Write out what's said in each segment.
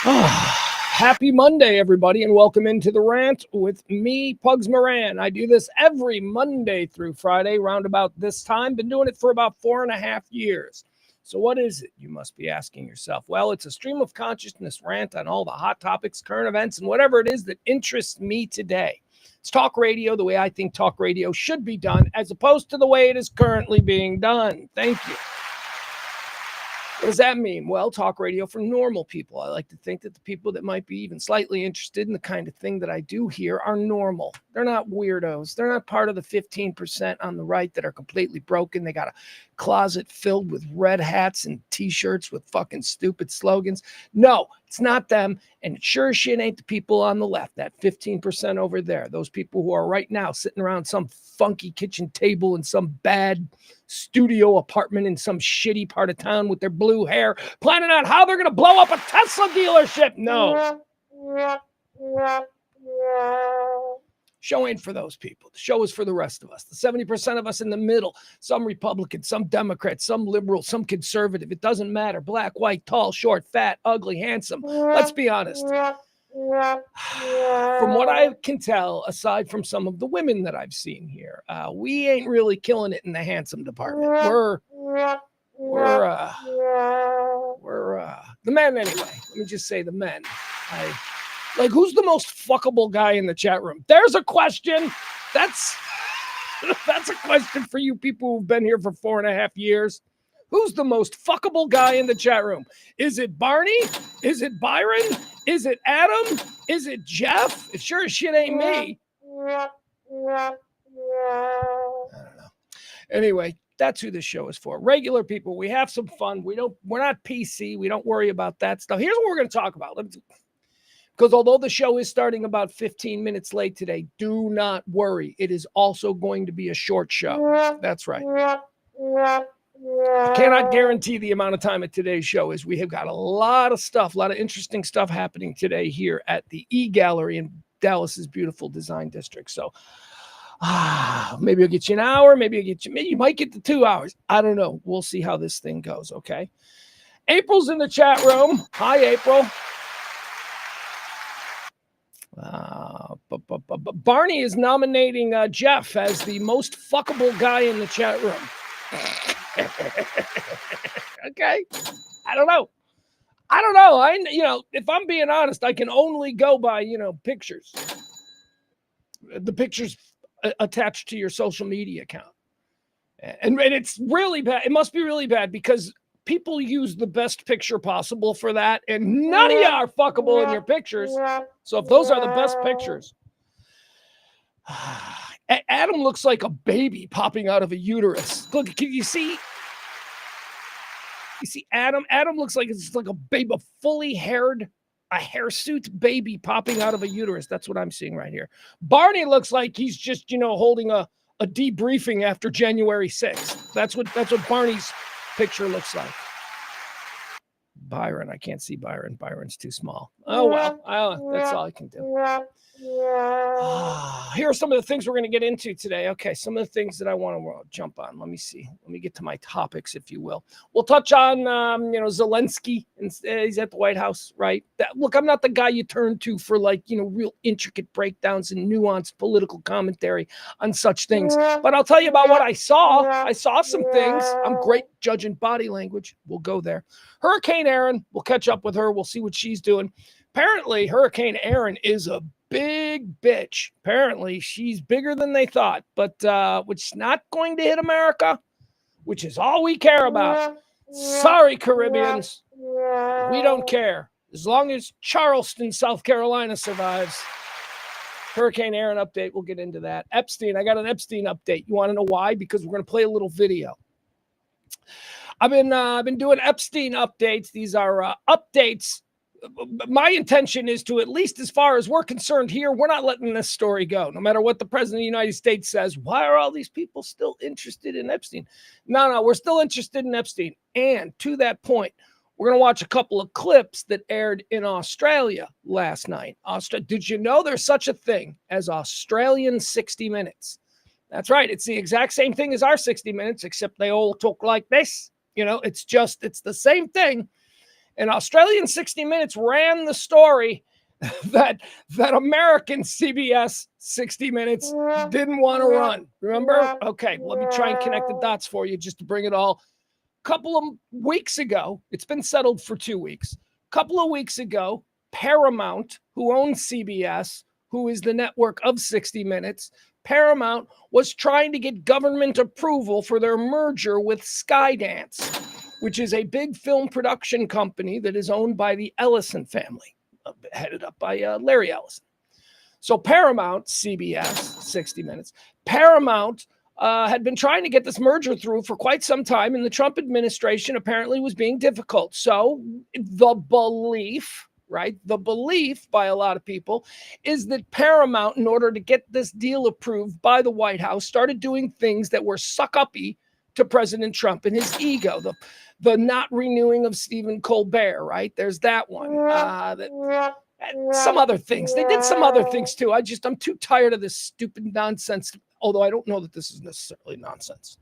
Happy Monday, everybody, and welcome into the Rant with me, Pugs Moran. I do this every Monday through Friday, round about this time. Been doing it for about 4.5 years. So what is it, you must be asking yourself? Well, it's a stream of consciousness rant on all the hot topics, current events, and whatever it is that interests me today. It's talk radio the way I think talk radio should be done, as opposed to the way it is currently being done. Thank you. What does that mean? Well, talk radio for normal people. I like to think that the people that might be even slightly interested in the kind of thing that I do here are normal. They're not weirdos. They're not part of the 15% on the right that are completely broken. They got a closet filled with red hats and t-shirts with fucking stupid slogans. No, it's not them. And it sure as shit ain't the people on the left, that 15% over there. Those people who are right now sitting around some funky kitchen table in some bad studio apartment in some shitty part of town with their blue hair, planning on how they're going to blow up a Tesla dealership. No. Show ain't for those people. The show is for the rest of us. The 70% of us in the middle, some Republican, some Democrat, some liberal, some conservative. It doesn't matter. Black, white, tall, short, fat, ugly, handsome. Let's be honest. From what I can tell, aside from some of the women that I've seen here, we ain't really killing it in the handsome department. We're the men anyway. Let me just say the men. Who's the most fuckable guy in the chat room? There's a question. That's a question for you people who've been here for 4.5 years. Who's the most fuckable guy in the chat room? Is it Barney? Is it Byron? Is it Adam? Is it Jeff? It sure as shit ain't me. I don't know. Anyway, that's who this show is for. Regular people. We have some fun. We're not PC. We don't worry about that stuff. Here's what we're going to talk about. Because although the show is starting about 15 minutes late today, do not worry. It is also going to be a short show. That's right. I cannot guarantee the amount of time at today's show is. We have got a lot of stuff, a lot of interesting stuff happening today here at the E-Gallery in Dallas's beautiful design district. So maybe I'll get you an hour. Maybe you might get to 2 hours. I don't know. We'll see how this thing goes, okay? April's in the chat room. Hi, April. Barney is nominating Jeff as the most fuckable guy in the chat room. Okay. I don't know. If I'm being honest, I can only go by, pictures. The pictures attached to your social media account. And it's really bad. It must be really bad because people use the best picture possible for that, and none of you are fuckable in your pictures. So if those are the best pictures, Adam looks like a baby popping out of a uterus. Look, can you see? You see Adam? Adam looks like it's like a baby, a fully haired, a hirsute baby popping out of a uterus. That's what I'm seeing right here. Barney looks like he's just, holding a debriefing after January 6th. That's what Barney's picture looks like. Byron, I can't see Byron. Byron's too small. Oh, well, that's all I can do. Here are some of the things we're going to get into today. Okay, some of the things that I want to jump on. Let me see. Let me get to my topics, if you will. We'll touch on, Zelensky. He's at the White House, right? Look, I'm not the guy you turn to for real intricate breakdowns and nuanced political commentary on such things. But I'll tell you about what I saw. I saw some things. I'm great judging body language. We'll go there. Hurricane Aaron, we'll catch up with her. We'll see what she's doing. Apparently, Hurricane Aaron is a big bitch. Apparently, she's bigger than they thought, but which is not going to hit America, which is all we care about. Sorry, Caribbeans. We don't care. As long as Charleston, South Carolina survives. Hurricane Aaron update. We'll get into that. Epstein. I got an Epstein update. You want to know why? Because we're going to play a little video. I've been doing Epstein updates. These are updates. My intention is to, at least as far as we're concerned here, we're not letting this story go. No matter what the president of the United States says, why are all these people still interested in Epstein? No, we're still interested in Epstein. And to that point, we're going to watch a couple of clips that aired in Australia last night. Did you know there's such a thing as Australian 60 Minutes? That's right. It's the exact same thing as our 60 Minutes, except they all talk like this. It's the same thing. And Australian 60 Minutes ran the story that American CBS 60 Minutes didn't want to run. Remember? Okay, let me try and connect the dots for you just to bring it all. A couple of weeks ago, it's been settled for 2 weeks. A couple of weeks ago, Paramount, who owns CBS, who is the network of 60 Minutes, Paramount was trying to get government approval for their merger with Skydance, which is a big film production company that is owned by the Ellison family, headed up by Larry Ellison. So Paramount, CBS, 60 Minutes, Paramount had been trying to get this merger through for quite some time, and the Trump administration apparently was being difficult. So the belief by a lot of people is that Paramount, in order to get this deal approved by the White House, started doing things that were suck-uppy to President Trump and his ego. The not renewing of Stephen Colbert, right? There's that one. Some other things. They did some other things too. I'm too tired of this stupid nonsense, although I don't know that this is necessarily nonsense.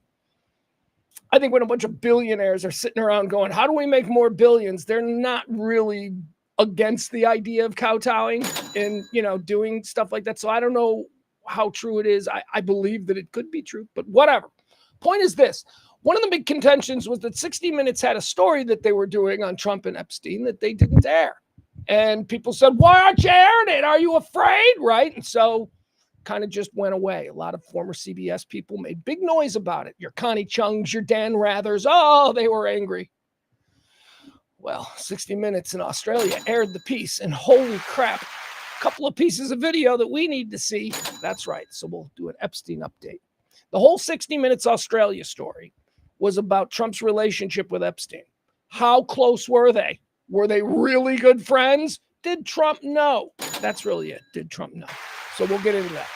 I think when a bunch of billionaires are sitting around going, how do we make more billions? They're not really against the idea of kowtowing and, doing stuff like that. So I don't know how true it is. I believe that it could be true, but whatever. Point is this. One of the big contentions was that 60 Minutes had a story that they were doing on Trump and Epstein that they didn't air. And people said, why aren't you airing it? Are you afraid? Right? And so kind of just went away. A lot of former CBS people made big noise about it. Your Connie Chungs, your Dan Rathers. Oh, they were angry. Well, 60 Minutes in Australia aired the piece, and holy crap, a couple of pieces of video that we need to see. That's right. So we'll do an Epstein update. The whole 60 Minutes Australia story was about Trump's relationship with Epstein. How close were they? Were they really good friends? Did Trump know? That's really it. Did Trump know? So we'll get into that.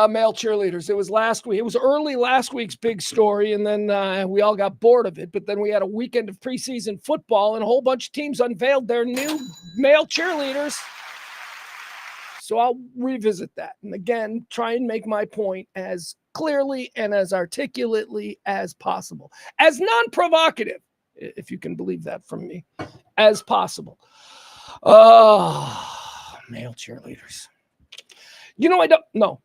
Male cheerleaders. It was last week. It was early last week's big story, and then we all got bored of it. But then we had a weekend of preseason football, and a whole bunch of teams unveiled their new male cheerleaders. So I'll revisit that. And again, try and make my point as clearly and as articulately as possible. As non-provocative, if you can believe that from me, as possible. Oh, male cheerleaders.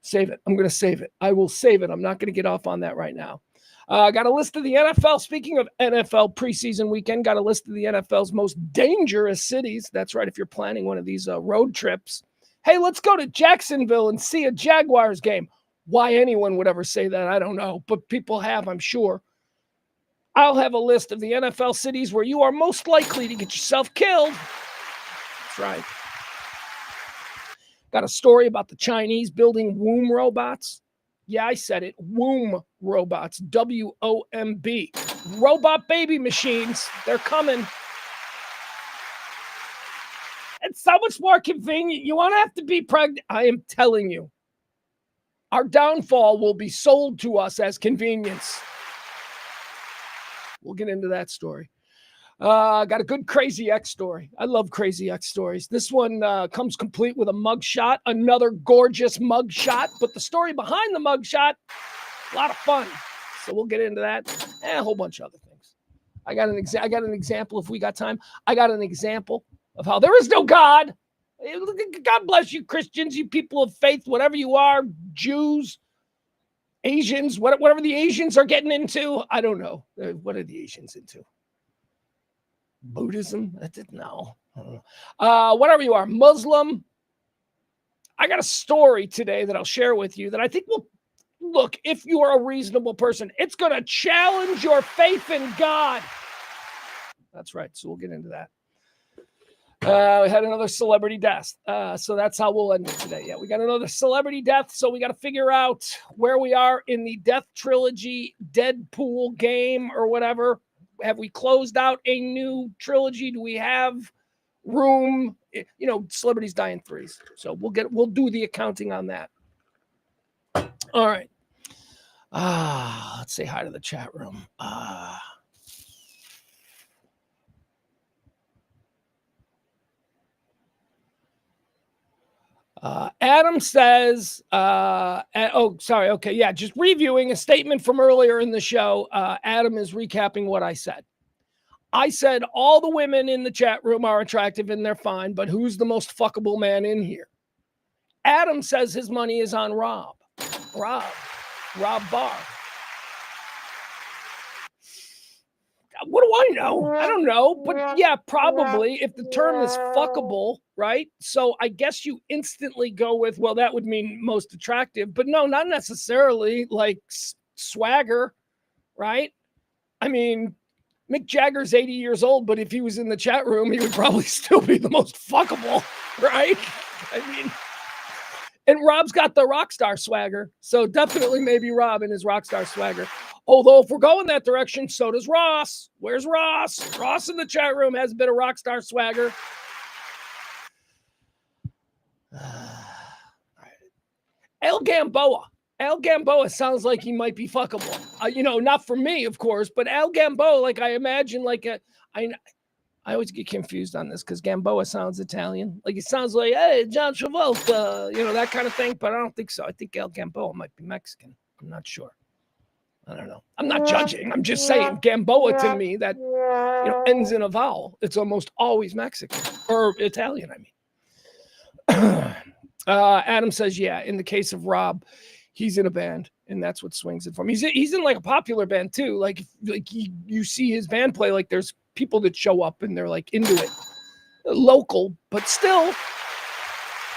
Save it. I'm going to save it. I will save it. I'm not going to get off on that right now. Got a list of the NFL. Speaking of NFL preseason weekend, got a list of the NFL's most dangerous cities. That's right. If you're planning one of these road trips, hey, let's go to Jacksonville and see a Jaguars game. Why anyone would ever say that, I don't know, but people have, I'm sure. I'll have a list of the NFL cities where you are most likely to get yourself killed. That's right. Got a story about the Chinese building womb robots. Yeah, I said it. Womb robots. W-O-M-B. Robot baby machines. They're coming. It's so much more convenient. You won't have to be pregnant. I am telling you. Our downfall will be sold to us as convenience. We'll get into that story. Got a good Crazy X story. I love Crazy X stories. This one comes complete with a mugshot, another gorgeous mugshot, but the story behind the mugshot, a lot of fun. So we'll get into that and a whole bunch of other things. I got an example if we got time. I got an example of how there is no God. God bless you, Christians, you people of faith, whatever you are, Jews, Asians, whatever the Asians are getting into. I don't know. What are the Asians into? Buddhism? I didn't know. Whatever you are, Muslim. I got a story today that I'll share with you that I think will, look, if you are a reasonable person, it's going to challenge your faith in God. That's right. So we'll get into that. We had another celebrity death. So that's how we'll end it today. Yeah, we got another celebrity death. So we got to figure out where we are in the Death Trilogy Deadpool game or whatever. Have we closed out a new trilogy? Do we have room? Celebrities die in threes. So we'll do the accounting on that. All right. Let's say hi to the chat room. Adam says, sorry. Okay. Yeah. Just reviewing a statement from earlier in the show. Adam is recapping what I said. I said all the women in the chat room are attractive and they're fine, but who's the most fuckable man in here? Adam says his money is on Rob Barr. What do I know? I don't know. But yeah, probably if the term is fuckable, right? So I guess you instantly go with, well, that would mean most attractive. But no, not necessarily like swagger, right? I mean, Mick Jagger's 80 years old, but if he was in the chat room, he would probably still be the most fuckable, right? I mean, and Rob's got the rock star swagger. So definitely maybe Rob and his rock star swagger. Although if we're going that direction, so does Ross. Where's Ross? Ross in the chat room has a bit of rock star swagger. El Gamboa sounds like he might be fuckable. Not for me, of course, but El Gamboa, like I imagine like I always get confused on this because Gamboa sounds Italian. Like it sounds like, hey, John Travolta, that kind of thing. But I don't think so. I think El Gamboa might be Mexican. I'm not sure. I don't know. I'm not judging. I'm just saying Gamboa to me that ends in a vowel. It's almost always Mexican or Italian. I mean, Adam says, yeah. In the case of Rob, he's in a band, and that's what swings it for him. He's in like a popular band too. Like you see his band play. Like there's people that show up and they're like into it. Local, but still.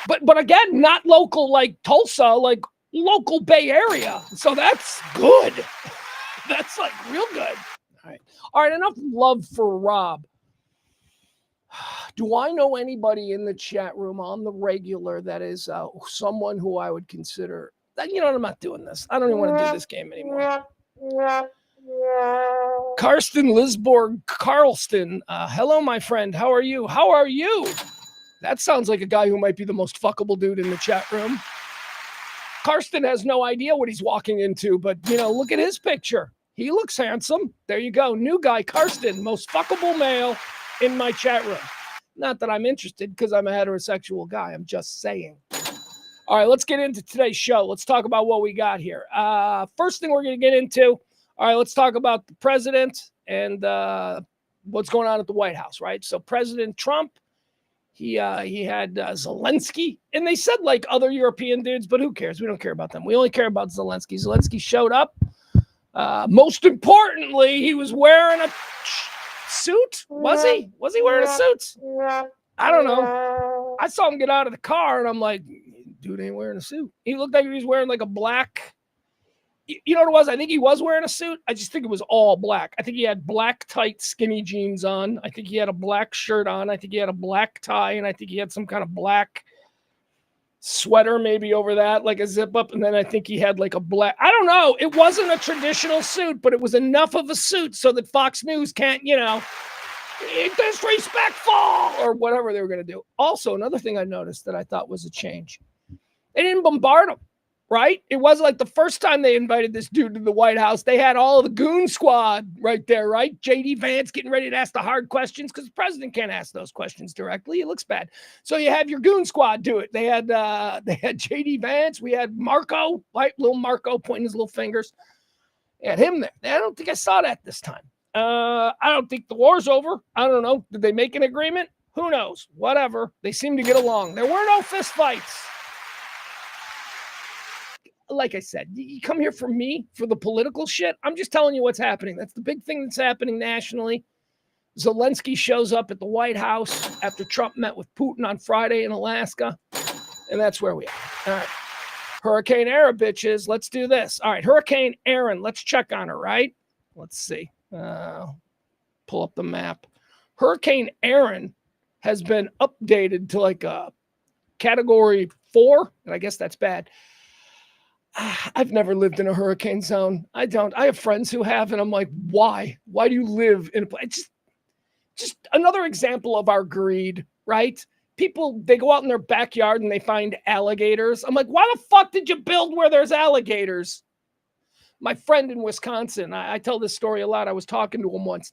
But again, not local like Tulsa, like local Bay Area. So that's good. That's like real good. All right. Enough love for Rob. Do I know anybody in the chat room on the regular that is someone who I would consider? I'm not doing this. I don't even want to do this game anymore. Karsten Lisborg Carlston. Hello, my friend. How are you? How are you? That sounds like a guy who might be the most fuckable dude in the chat room. Karsten has no idea what he's walking into, but, look at his picture. He looks handsome. There you go. New guy, Karsten, most fuckable male in my chat room. Not that I'm interested because I'm a heterosexual guy. I'm just saying. All right, let's get into today's show. Let's talk about what we got here. First thing we're going to get into, all right, let's talk about the president and what's going on at the White House, right? So President Trump, he had Zelensky, and they said like other European dudes, but who cares? We don't care about them. We only care about Zelensky. Zelensky showed up. Most importantly, he was wearing a suit. Was he? Was he wearing a suit? I don't know. I saw him get out of the car, and I'm like, dude ain't wearing a suit. He looked like he was wearing like a black. You know what it was? I think he was wearing a suit. I just think it was all black. I think he had black tight skinny jeans on. I think he had a black shirt on. I think he had a black tie, and I think he had some kind of black sweater maybe over that, like a zip up. And then I think he had like a black, I don't know. It wasn't a traditional suit, but it was enough of a suit so that Fox News can't, disrespectful or whatever they were going to do. Also, another thing I noticed that I thought was a change. They didn't bombard him. Right? It wasn't like the first time they invited this dude to the White House. They had all of the goon squad right there, right? J.D. Vance getting ready to ask the hard questions because the president can't ask those questions directly. It looks bad. So you have your goon squad do it. They had J.D. Vance. We had Marco, right? Little Marco pointing his little fingers. They had him there. I don't think I saw that this time. I don't think the war's over. I don't know. Did they make an agreement? Who knows? Whatever. They seem to get along. There were no fist fights. Like I said, you come here for me, for the political shit. I'm just telling you what's happening. That's the big thing that's happening nationally. Zelensky shows up at the White House after Trump met with Putin on Friday in Alaska. And that's where we are. All right. Hurricane Aaron, bitches. Let's do this. All right. Hurricane Aaron. Let's check on her, right? Let's see. Pull up the map. Hurricane Aaron has been updated to like a category 4. And I guess that's bad. I've never lived in a hurricane zone. I don't. I have friends who have, and I'm like, why? Why do you live in a place? Just another example of our greed, right? People, they go out in their backyard and they find alligators. I'm like, why the fuck did you build where there's alligators? My friend in Wisconsin, I tell this story a lot. I was talking to him once,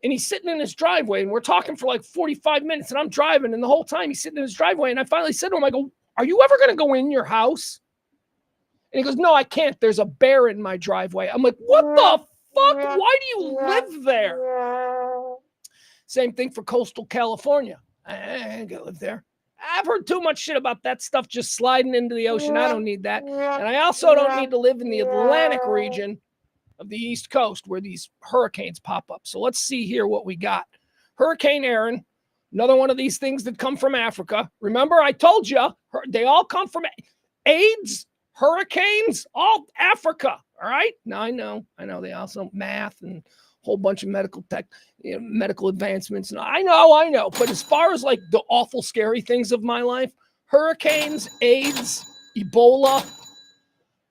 and he's sitting in his driveway, and we're talking for like 45 minutes, and I'm driving, and the whole time he's sitting in his driveway, and I finally said to him, I go, are you ever going to go in your house? And he goes, no, I can't. There's a bear in my driveway. I'm like, what the fuck? Why do you live there? Same thing for coastal California. I ain't gonna live there. I've heard too much shit about that stuff just sliding into the ocean. I don't need that. And I also don't need to live in the Atlantic region of the East Coast where these hurricanes pop up. So let's see here what we got. Hurricane Aaron, another one of these things that come from Africa. Remember, I told you, they all come from AIDS, hurricanes, all Africa. All right? Now, I know. They also math and a whole bunch of medical tech, medical advancements. And I know. But as far as like the awful, scary things of my life, hurricanes, AIDS, Ebola,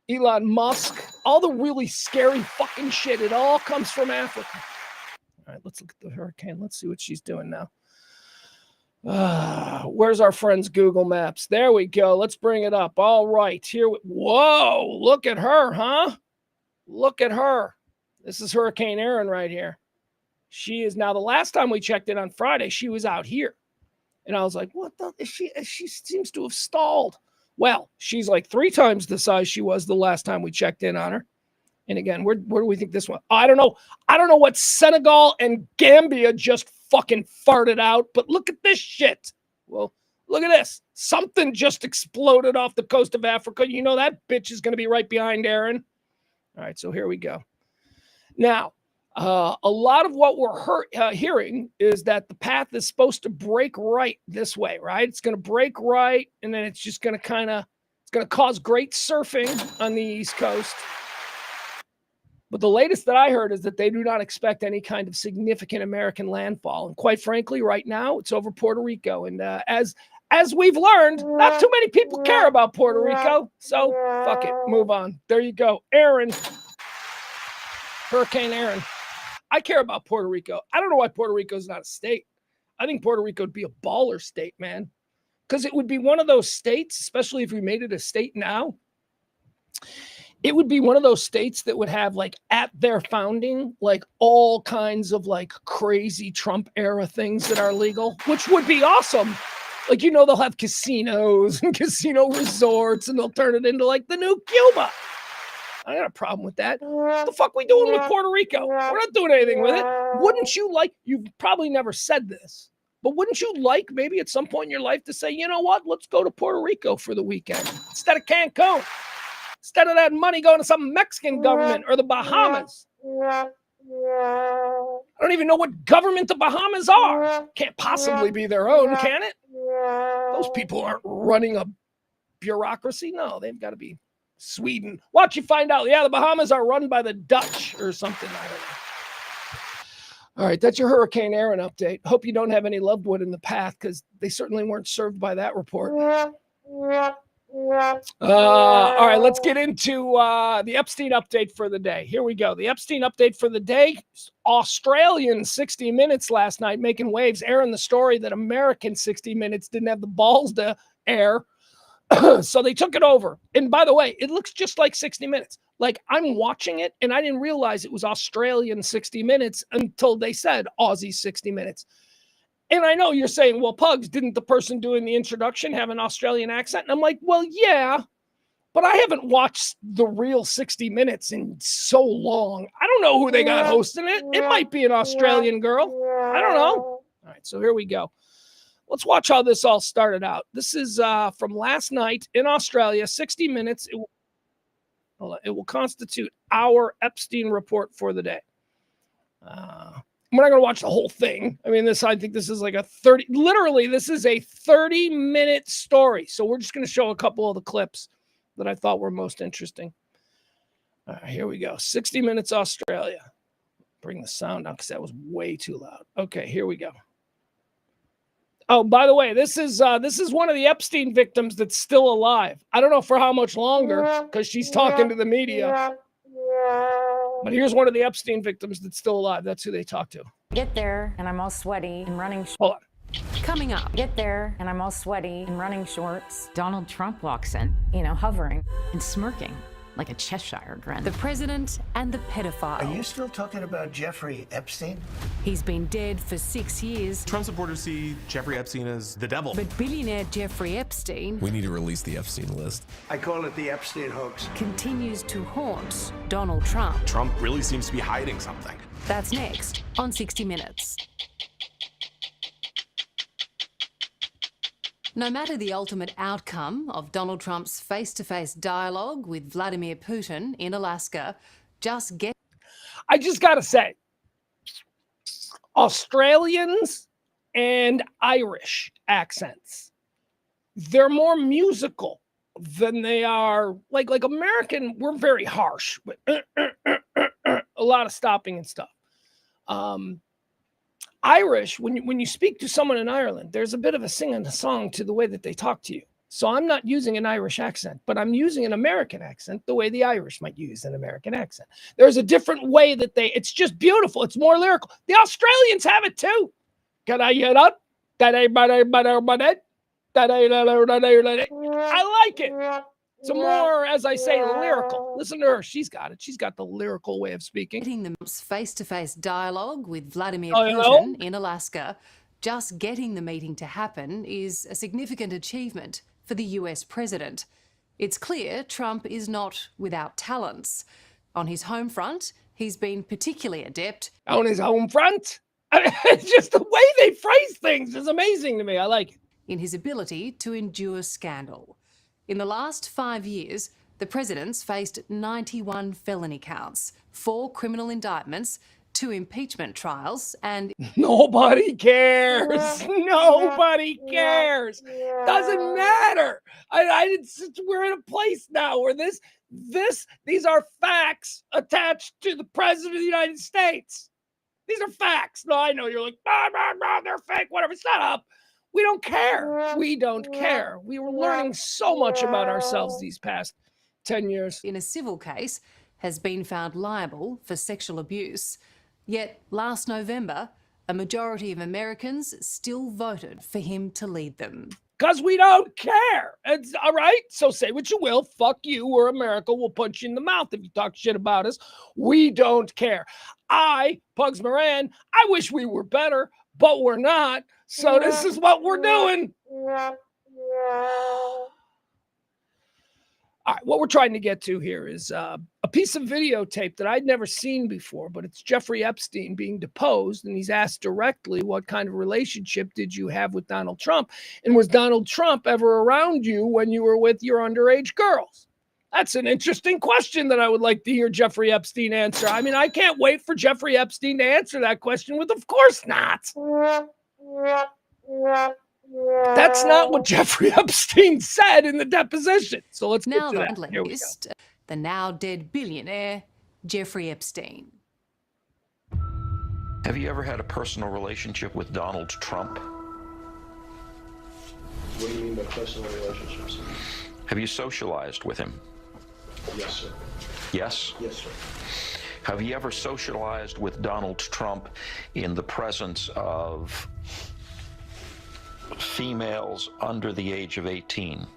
Elon Musk, all the really scary fucking shit, it all comes from Africa. All right, let's look at the hurricane. Let's see what she's doing now. Where's our friend's Google Maps? There we go. Let's bring it up. All right, here. Whoa, look at her, huh? Look at her. This is Hurricane Aaron right here. She is now, the last time we checked in on Friday, she was out here. And I was like, what the? She seems to have stalled. Well, she's like 3 times the size she was the last time we checked in on her. And again, where do we think this one? I don't know. I don't know what Senegal and Gambia just fucking farted out, but look at this shit. Well, look at this. Something just exploded off the coast of Africa. You know that bitch is going to be right behind Aaron. All right, so here we go. Now, a lot of what we're hearing is that the path is supposed to break right this way, right? It's going to break right, and then it's just going to it's going to cause great surfing on the East Coast. But the latest that I heard is that they do not expect any kind of significant American landfall. And quite frankly, right now, it's over Puerto Rico. And as we've learned, not too many people care about Puerto Rico. So fuck it, move on. There you go. Aaron, Hurricane Aaron. I care about Puerto Rico. I don't know why Puerto Rico is not a state. I think Puerto Rico would be a baller state, man. Because it would be one of those states, especially if we made it a state now, it would be one of those states that would have, like, at their founding, like, all kinds of, like, crazy Trump era things that are legal, which would be awesome. Like, they'll have casinos and casino resorts, and they'll turn it into, like, the new Cuba. I got a problem with that. What the fuck are we doing with Puerto Rico? We're not doing anything with it. Wouldn't you like, you've probably never said this, but wouldn't you like maybe at some point in your life to say, you know what, let's go to Puerto Rico for the weekend instead of Cancun? Instead of that money going to some Mexican government or the Bahamas. I don't even know what government the Bahamas are. Can't possibly be their own, can it? Those people aren't running a bureaucracy. No, they've got to be Sweden. Watch you find out. Yeah, the Bahamas are run by the Dutch or something. I don't know. All right, that's your Hurricane Aaron update. Hope you don't have any loved one in the path because they certainly weren't served by that report. All right, let's get into the Epstein update for the day. Here we go. The Epstein update for the day. Australian 60 Minutes last night making waves, airing the story that American 60 Minutes didn't have the balls to air. So they took it over. And by the way, it looks just like 60 Minutes. Like, I'm watching it, and I didn't realize it was Australian 60 Minutes until they said Aussie 60 Minutes. And I know you're saying, well, Pugs, didn't the person doing the introduction have an Australian accent? And I'm like, well, yeah, but I haven't watched the real 60 Minutes in so long. I don't know who they got hosting it. It might be an Australian girl. I don't know. All right, so here we go. Let's watch how this all started out. This is from last night in Australia, 60 Minutes. It will constitute our Epstein report for the day. We're not going to watch the whole thing. I mean, I think this is like this is a 30-minute story. So we're just going to show a couple of the clips that I thought were most interesting. All right, here we go. 60 Minutes Australia. Bring the sound down because that was way too loud. Okay, here we go. Oh, by the way, this is one of the Epstein victims that's still alive. I don't know for how much longer because she's talking to the media. But here's one of the Epstein victims that's still alive. That's who they talk to. Get there, and I'm all sweaty and running. Hold on. Coming up. Get there, and I'm all sweaty and running shorts. Donald Trump walks in, hovering and smirking like a Cheshire grin. The president and the pedophile. Are you still talking about Jeffrey Epstein? He's been dead for 6 years. Trump supporters see Jeffrey Epstein as the devil. But billionaire Jeffrey Epstein... We need to release the Epstein list. I call it the Epstein hoax. ...continues to haunt Donald Trump. Trump really seems to be hiding something. That's next on 60 Minutes. No matter the ultimate outcome of Donald Trump's face-to-face dialogue with Vladimir Putin in Alaska, just get... I just got to say, Australians and Irish accents, they're more musical than they are like American. We're very harsh with a lot of stopping and stuff. Irish, when you speak to someone in Ireland, there's a bit of a sing and a song to the way that they talk to you. So I'm not using an Irish accent, but I'm using an American accent the way the Irish might use an American accent. There's a different way that it's just beautiful. It's more lyrical. The Australians have it too. Can I get up? I like it. It's more, as I say, lyrical. Listen to her. She's got it. She's got the lyrical way of speaking. Getting the face-to-face dialogue with Vladimir Hello? Putin in Alaska, just getting the meeting to happen is a significant achievement for the US president. It's clear Trump is not without talents. On his home front, he's been particularly adept. On his home front? It's just the way they phrase things is amazing to me. I like it. In his ability to endure scandal. In the last 5 years, the president's faced 91 felony counts, 4 criminal indictments, 2 impeachment trials, and... Nobody cares. Nobody cares. Doesn't matter. We're in a place now where these are facts attached to the president of the United States. These are facts. No, I know you're like, they're fake, whatever. It's not up. We don't care. We don't care. We were learning so much about ourselves these past 10 years. In a civil case, has been found liable for sexual abuse. Yet last November, a majority of Americans still voted for him to lead them. Because we don't care. It's all right. So say what you will. Fuck you or America will punch you in the mouth if you talk shit about us. We don't care. Pugs Moran, I wish we were better, but we're not. So this is what we're doing. All right, what we're trying to get to here is a piece of videotape that I'd never seen before, but it's Jeffrey Epstein being deposed, and he's asked directly, what kind of relationship did you have with Donald Trump? And was Donald Trump ever around you when you were with your underage girls? That's an interesting question that I would like to hear Jeffrey Epstein answer. I mean, I can't wait for Jeffrey Epstein to answer that question with, of course not. That's not what Jeffrey Epstein said in the deposition. So let's get Now to the that. Here we go. list, the now dead billionaire, Jeffrey Epstein. Have you ever had a personal relationship with Donald Trump? What do you mean by personal relationships? Have you socialized with him? Yes, sir. Yes? Yes, sir. Have you ever socialized with Donald Trump in the presence of females under the age of 18?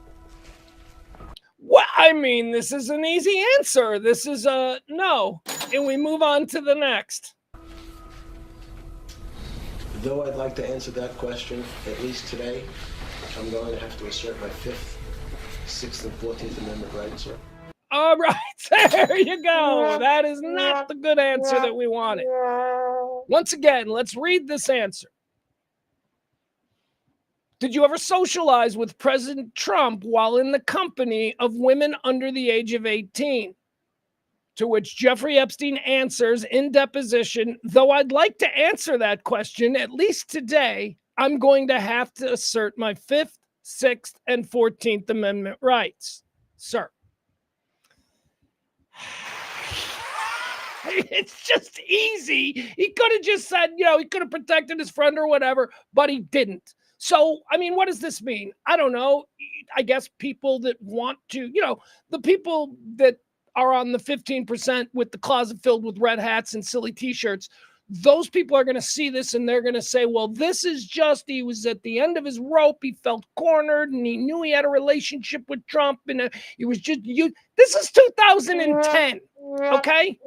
Well, I mean, this is an easy answer. This is a no. And we move on to the next. Though I'd like to answer that question, at least today, I'm going to have to assert my 5th, 6th, and 14th Amendment rights, sir. All right, there you go. That is not the good answer that we wanted. Once again, let's read this answer. Did you ever socialize with President Trump while in the company of women under the age of 18? To which Jeffrey Epstein answers in deposition, though I'd like to answer that question, at least today, I'm going to have to assert my 5th, 6th, and 14th Amendment rights. Sir. It's just easy. He could have just said, he could have protected his friend or whatever, but he didn't. So, I mean, what does this mean? I don't know. I guess people that want to, the people that are on the 15% with the closet filled with red hats and silly t-shirts, those people are going to see this and they're going to say, well, this is just, he was at the end of his rope. He felt cornered and he knew he had a relationship with Trump. And it was just you. This is 2010. Okay.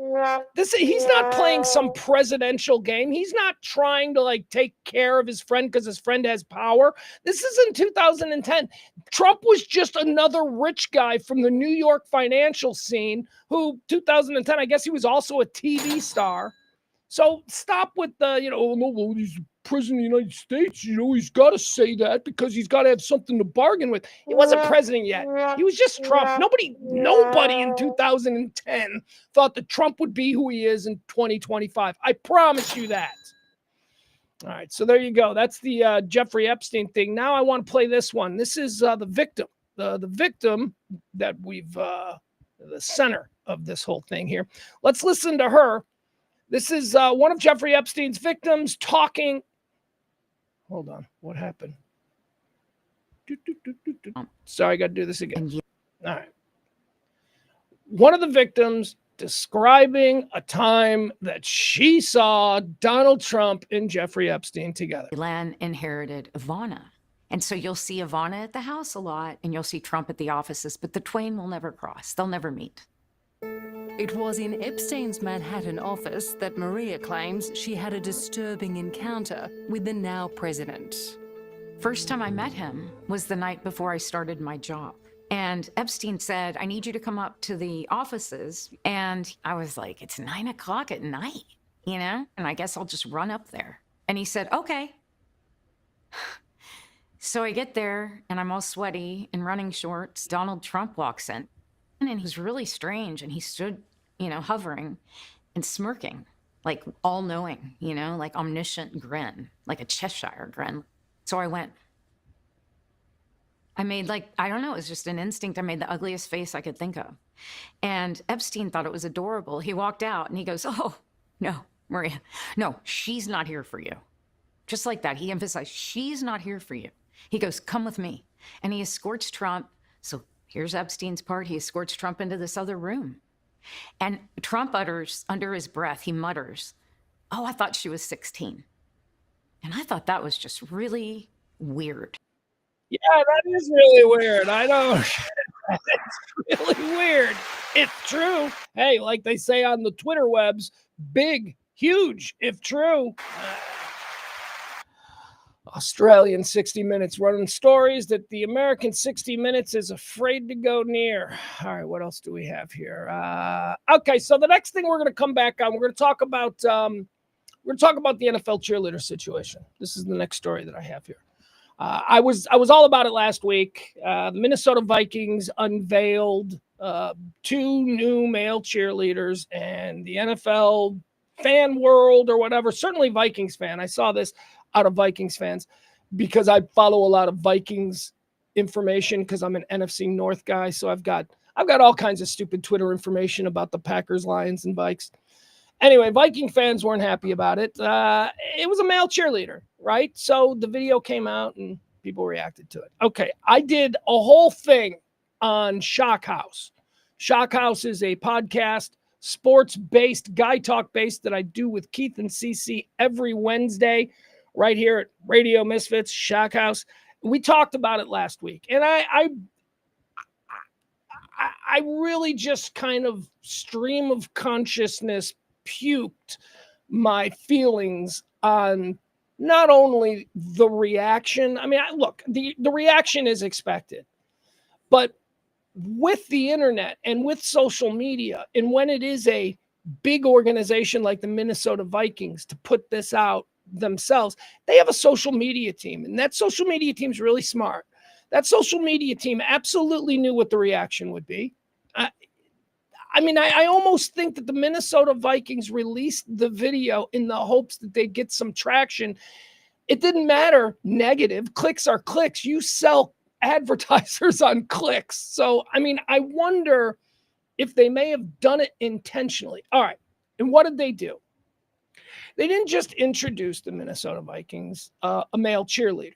He's not playing some presidential game. He's not trying to take care of his friend because his friend has power. This is in 2010. Trump was just another rich guy from the New York financial scene who 2010, I guess he was also a TV star. So stop with the, oh, no, well, he's president of the United States, he's got to say that because he's got to have something to bargain with. He wasn't president yet. He was just Trump. Nobody in 2010 thought that Trump would be who he is in 2025. I promise you that. All right, so there you go. That's the Jeffrey Epstein thing. Now I want to play this one. This is the victim, the victim that we've, the center of this whole thing here. Let's listen to her. This is one of Jeffrey Epstein's victims talking. Hold on. What happened? Sorry, I got to do this again. All right. One of the victims describing a time that she saw Donald Trump and Jeffrey Epstein together. Len inherited Ivana. And so you'll see Ivana at the house a lot, and you'll see Trump at the offices, but the twain will never cross. They'll never meet. It was in Epstein's Manhattan office that Maria claims she had a disturbing encounter with the now president. First time I met him was the night before I started my job. And Epstein said, I need you to come up to the offices. And I was like, it's 9 o'clock at night, and I guess I'll just run up there. And he said, okay. So I get there and I'm all sweaty in running shorts. Donald Trump walks in and he was really strange. And he stood, hovering and smirking, like all knowing, like omniscient grin, like a Cheshire grin. So I went, I made I don't know, it was just an instinct. I made the ugliest face I could think of. And Epstein thought it was adorable. He walked out and he goes, oh, no, Maria, no, she's not here for you. Just like that. He emphasized, she's not here for you. He goes, come with me. And he escorts Trump. So here's Epstein's part. He escorts Trump into this other room. And Trump utters, under his breath, he mutters, oh, I thought she was 16. And I thought that was just really weird. Yeah, that is really weird. I know. It's really weird. It's true. Hey, like they say on the Twitter webs, big, huge, if true. Australian 60 Minutes running stories that the American 60 Minutes is afraid to go near. All right, what else do we have here? Okay, so the next thing we're going to come back on, we're going to talk about the NFL cheerleader situation. This is the next story that I have here. I was all about it last week. The Minnesota Vikings unveiled 2 new male cheerleaders, and the NFL fan world or whatever, certainly Vikings fan. I saw this out of Vikings fans because I follow a lot of Vikings information because I'm an NFC North guy. So I've got all kinds of stupid Twitter information about the Packers, Lions, and Vikes. Anyway, Viking fans weren't happy about it. It was a male cheerleader, right? So the video came out and people reacted to it. Okay, I did a whole thing on Shock House. Shock House is a podcast, sports-based, guy talk-based that I do with Keith and Cece every Wednesday right here at Radio Misfits, Shock House. We talked about it last week, and I really just kind of stream of consciousness puked my feelings on not only the reaction. I mean, look, the reaction is expected, but with the internet and with social media, and when it is a big organization like the Minnesota Vikings to put this out themselves, they have a social media team, and that social media team is really smart. That social media team absolutely knew what the reaction would be. I almost think that the Minnesota Vikings released the video in the hopes that they'd get some traction. It didn't matter. Negative. Clicks are clicks. You sell advertisers on clicks. So, I wonder if they may have done it intentionally. All right. And what did they do? They didn't just introduce the Minnesota Vikings, a male cheerleader,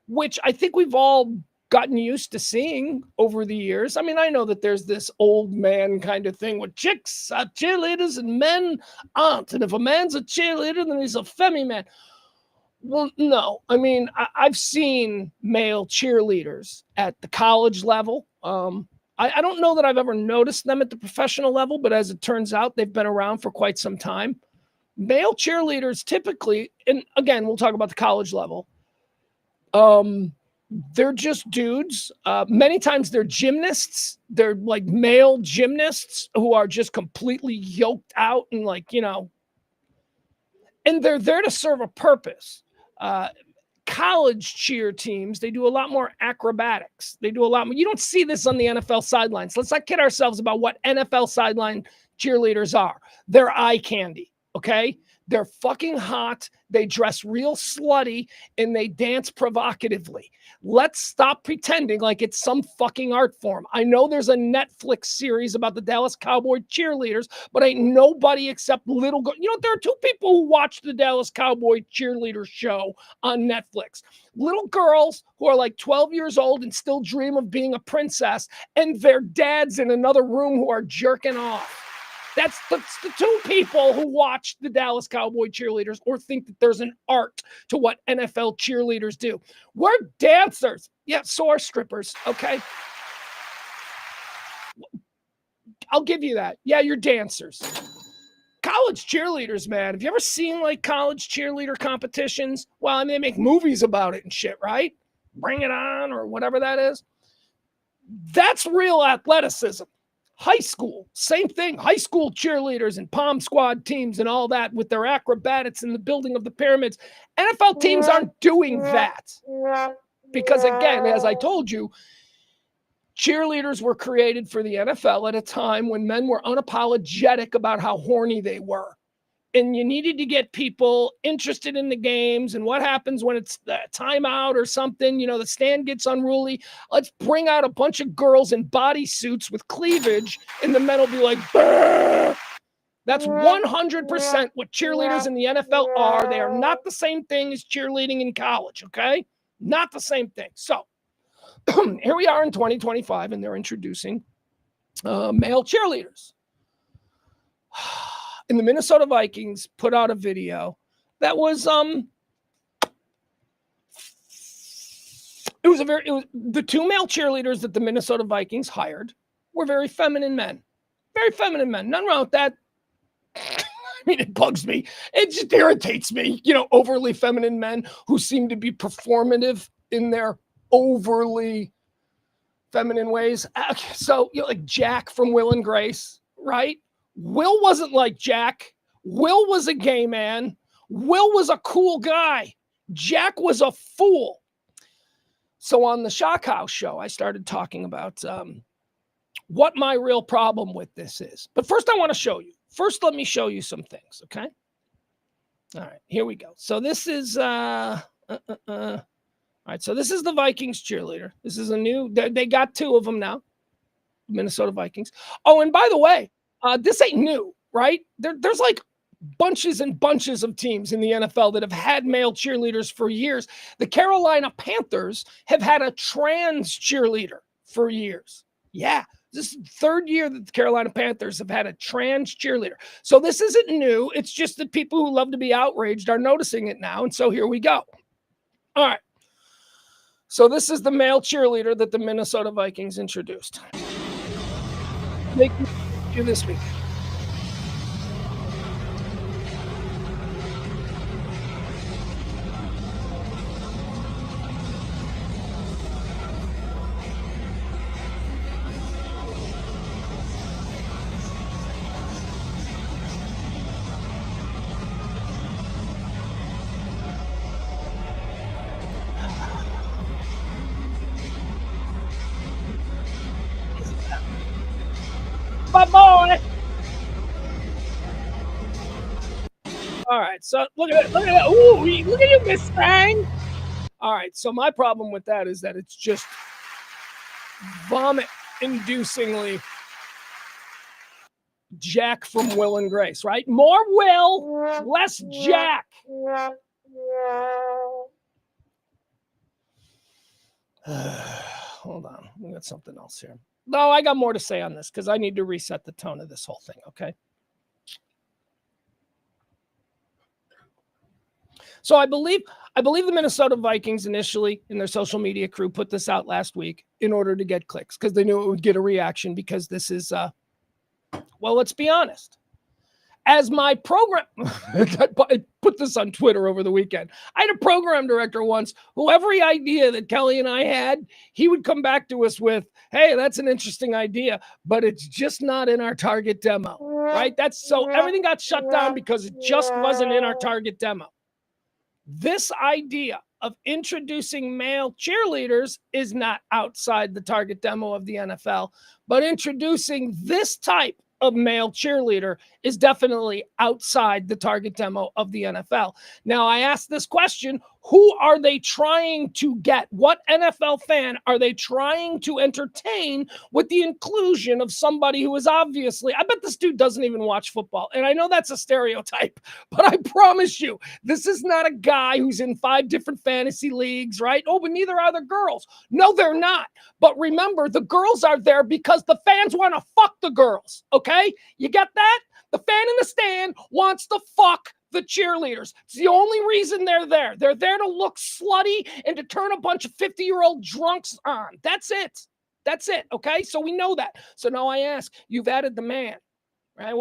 which I think we've all gotten used to seeing over the years. I know that there's this old man kind of thing with chicks are cheerleaders and men aren't. And if a man's a cheerleader, then he's a femi man. Well, no. I've seen male cheerleaders at the college level. I don't know that I've ever noticed them at the professional level, but as it turns out, they've been around for quite some time. Male cheerleaders typically, and again, we'll talk about the college level, they're just dudes. Many times they're gymnasts. They're like male gymnasts who are just completely yoked out and and they're there to serve a purpose. College cheer teams, they do a lot more acrobatics. They do a lot more. You don't see this on the NFL sidelines. Let's not kid ourselves about what NFL sideline cheerleaders are. They're eye candy, okay? They're fucking hot. They dress real slutty and they dance provocatively. Let's stop pretending like it's some fucking art form. I know there's a Netflix series about the Dallas Cowboy cheerleaders, but ain't nobody except little girl. You know, there are two people who watch the Dallas Cowboy cheerleader show on Netflix. Little girls who are like 12 years old and still dream of being a princess, and their dads in another room who are jerking off. That's the two people who watch the Dallas Cowboy cheerleaders or think that there's an art to what NFL cheerleaders do. We're dancers. Yeah, so are strippers, okay? I'll give you that. Yeah, you're dancers. College cheerleaders, man. Have you ever seen like college cheerleader competitions? Well, I mean, they make movies about it and shit, right? Bring It On or whatever that is. That's real athleticism. High school, same thing. High school cheerleaders and pom squad teams and all that with their acrobatics in the building of the pyramids. NFL teams aren't doing that. Because again, as I told you, cheerleaders were created for the NFL at a time when men were unapologetic about how horny they were. And you needed to get people interested in the games and what happens when it's a timeout or something. You know, the stand gets unruly. Let's bring out a bunch of girls in bodysuits with cleavage, and the men will be like, "Bah!" That's 100% what cheerleaders in the NFL are. They are not the same thing as cheerleading in college, okay? Not the same thing. So here we are in 2025, and they're introducing male cheerleaders. And the Minnesota Vikings put out a video that was the two male cheerleaders that the Minnesota Vikings hired were very feminine men. Very feminine men. Nothing wrong with that. I mean, it bugs me. It just irritates me. You know, overly feminine men who seem to be performative in their overly feminine ways. Okay, so, you know, like Jack from Will and Grace, right? Will wasn't like Jack. Will was a gay man. Will was a cool guy. Jack was a fool. So on the Shock House show, I started talking about what my real problem with this is. But first I want to show you. First, let me show you some things, okay? All right, here we go. So this is, all right, so this is the Vikings cheerleader. This is a new, they got two of them now, Minnesota Vikings. Oh, and by the way, this ain't new, right? There's like bunches and bunches of teams in the NFL that have had male cheerleaders for years. The Carolina Panthers have had a trans cheerleader for years. Yeah, this is the third year that the Carolina Panthers have had a trans cheerleader. So this isn't new. It's just that people who love to be outraged are noticing it now. And so here we go. All right. So this is the male cheerleader that the Minnesota Vikings introduced. Make you this week. My boy. All right, so look at that. Ooh, look at you, Miss Stang. All right, so my problem with that is that it's just vomit-inducingly Jack from Will and Grace, right? More Will, less Jack. Hold on, we got something else here. No, I got more to say on this because I need to reset the tone of this whole thing, okay? So I believe the Minnesota Vikings initially in their social media crew put this out last week in order to get clicks because they knew it would get a reaction because this is, well, let's be honest. As my program, I put this on Twitter over the weekend. I had a program director once who every idea that Kelly and I had, he would come back to us with, hey, that's an interesting idea, but it's just not in our target demo, right? So everything got shut down because it just wasn't in our target demo. This idea of introducing male cheerleaders is not outside the target demo of the NFL, but introducing this type of male cheerleader is definitely outside the target demo of the NFL. Now, I asked this question, who are they trying to get? What NFL fan are they trying to entertain with the inclusion of somebody who is obviously, I bet this dude doesn't even watch football. And I know that's a stereotype, but I promise you, this is not a guy who's in 5 different fantasy leagues, right? Oh, but neither are the girls. No, they're not. But remember, the girls are there because the fans want to fuck the girls, okay? You get that? The fan in the stand wants to fuck the cheerleaders. It's the only reason they're there. They're there to look slutty and to turn a bunch of 50-year-old drunks on. That's it. That's it, okay? So we know that. So now I ask, you've added the man, right?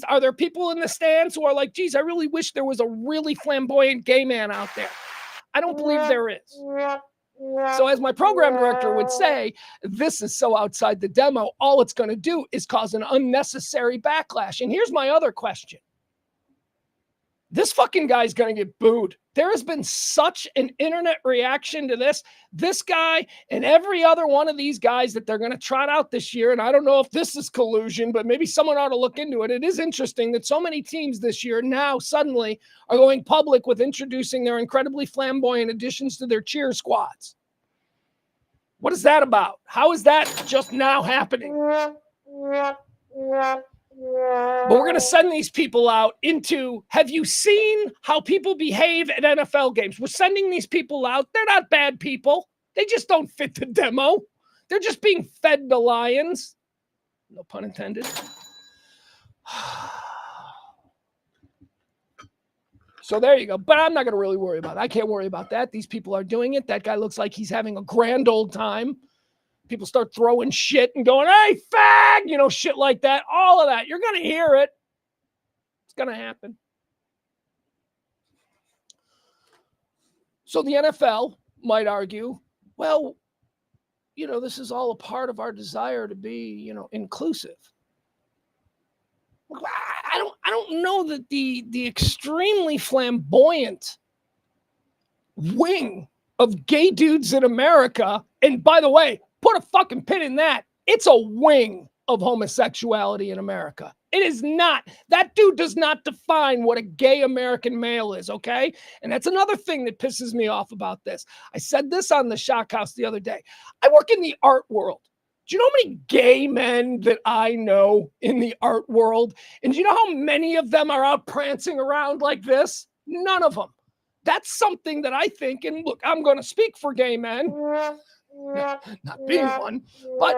Are there people in the stands who are like, geez, I really wish there was a really flamboyant gay man out there? I don't believe there is. So as my program director would say, this is so outside the demo, all it's going to do is cause an unnecessary backlash. And here's my other question. This fucking guy's going to get booed. There has been such an internet reaction to this. This guy and every other one of these guys that they're going to trot out this year, and I don't know if this is collusion, but maybe someone ought to look into it. It is interesting that so many teams this year now suddenly are going public with introducing their incredibly flamboyant additions to their cheer squads. What is that about? How is that just now happening? But we're going to send these people out into, have you seen how people behave at NFL games? We're sending these people out. They're not bad people. They just don't fit the demo. They're just being fed the lions. No pun intended. So there you go. But I'm not going to really worry about it. I can't worry about that. These people are doing it. That guy looks like he's having a grand old time. People start throwing shit and going, hey, fag, shit like that. All of that. You're going to hear it. It's going to happen. So the NFL might argue, well, this is all a part of our desire to be, inclusive. I don't know that the extremely flamboyant wing of gay dudes in America, and by the way, put a fucking pin in that. It's a wing of homosexuality in America. It is not. That dude does not define what a gay American male is, okay? And that's another thing that pisses me off about this. I said this on the Shock House the other day. I work in the art world. Do you know how many gay men that I know in the art world? And do you know how many of them are out prancing around like this? None of them. That's something that I think, and look, I'm going to speak for gay men. Not being one, but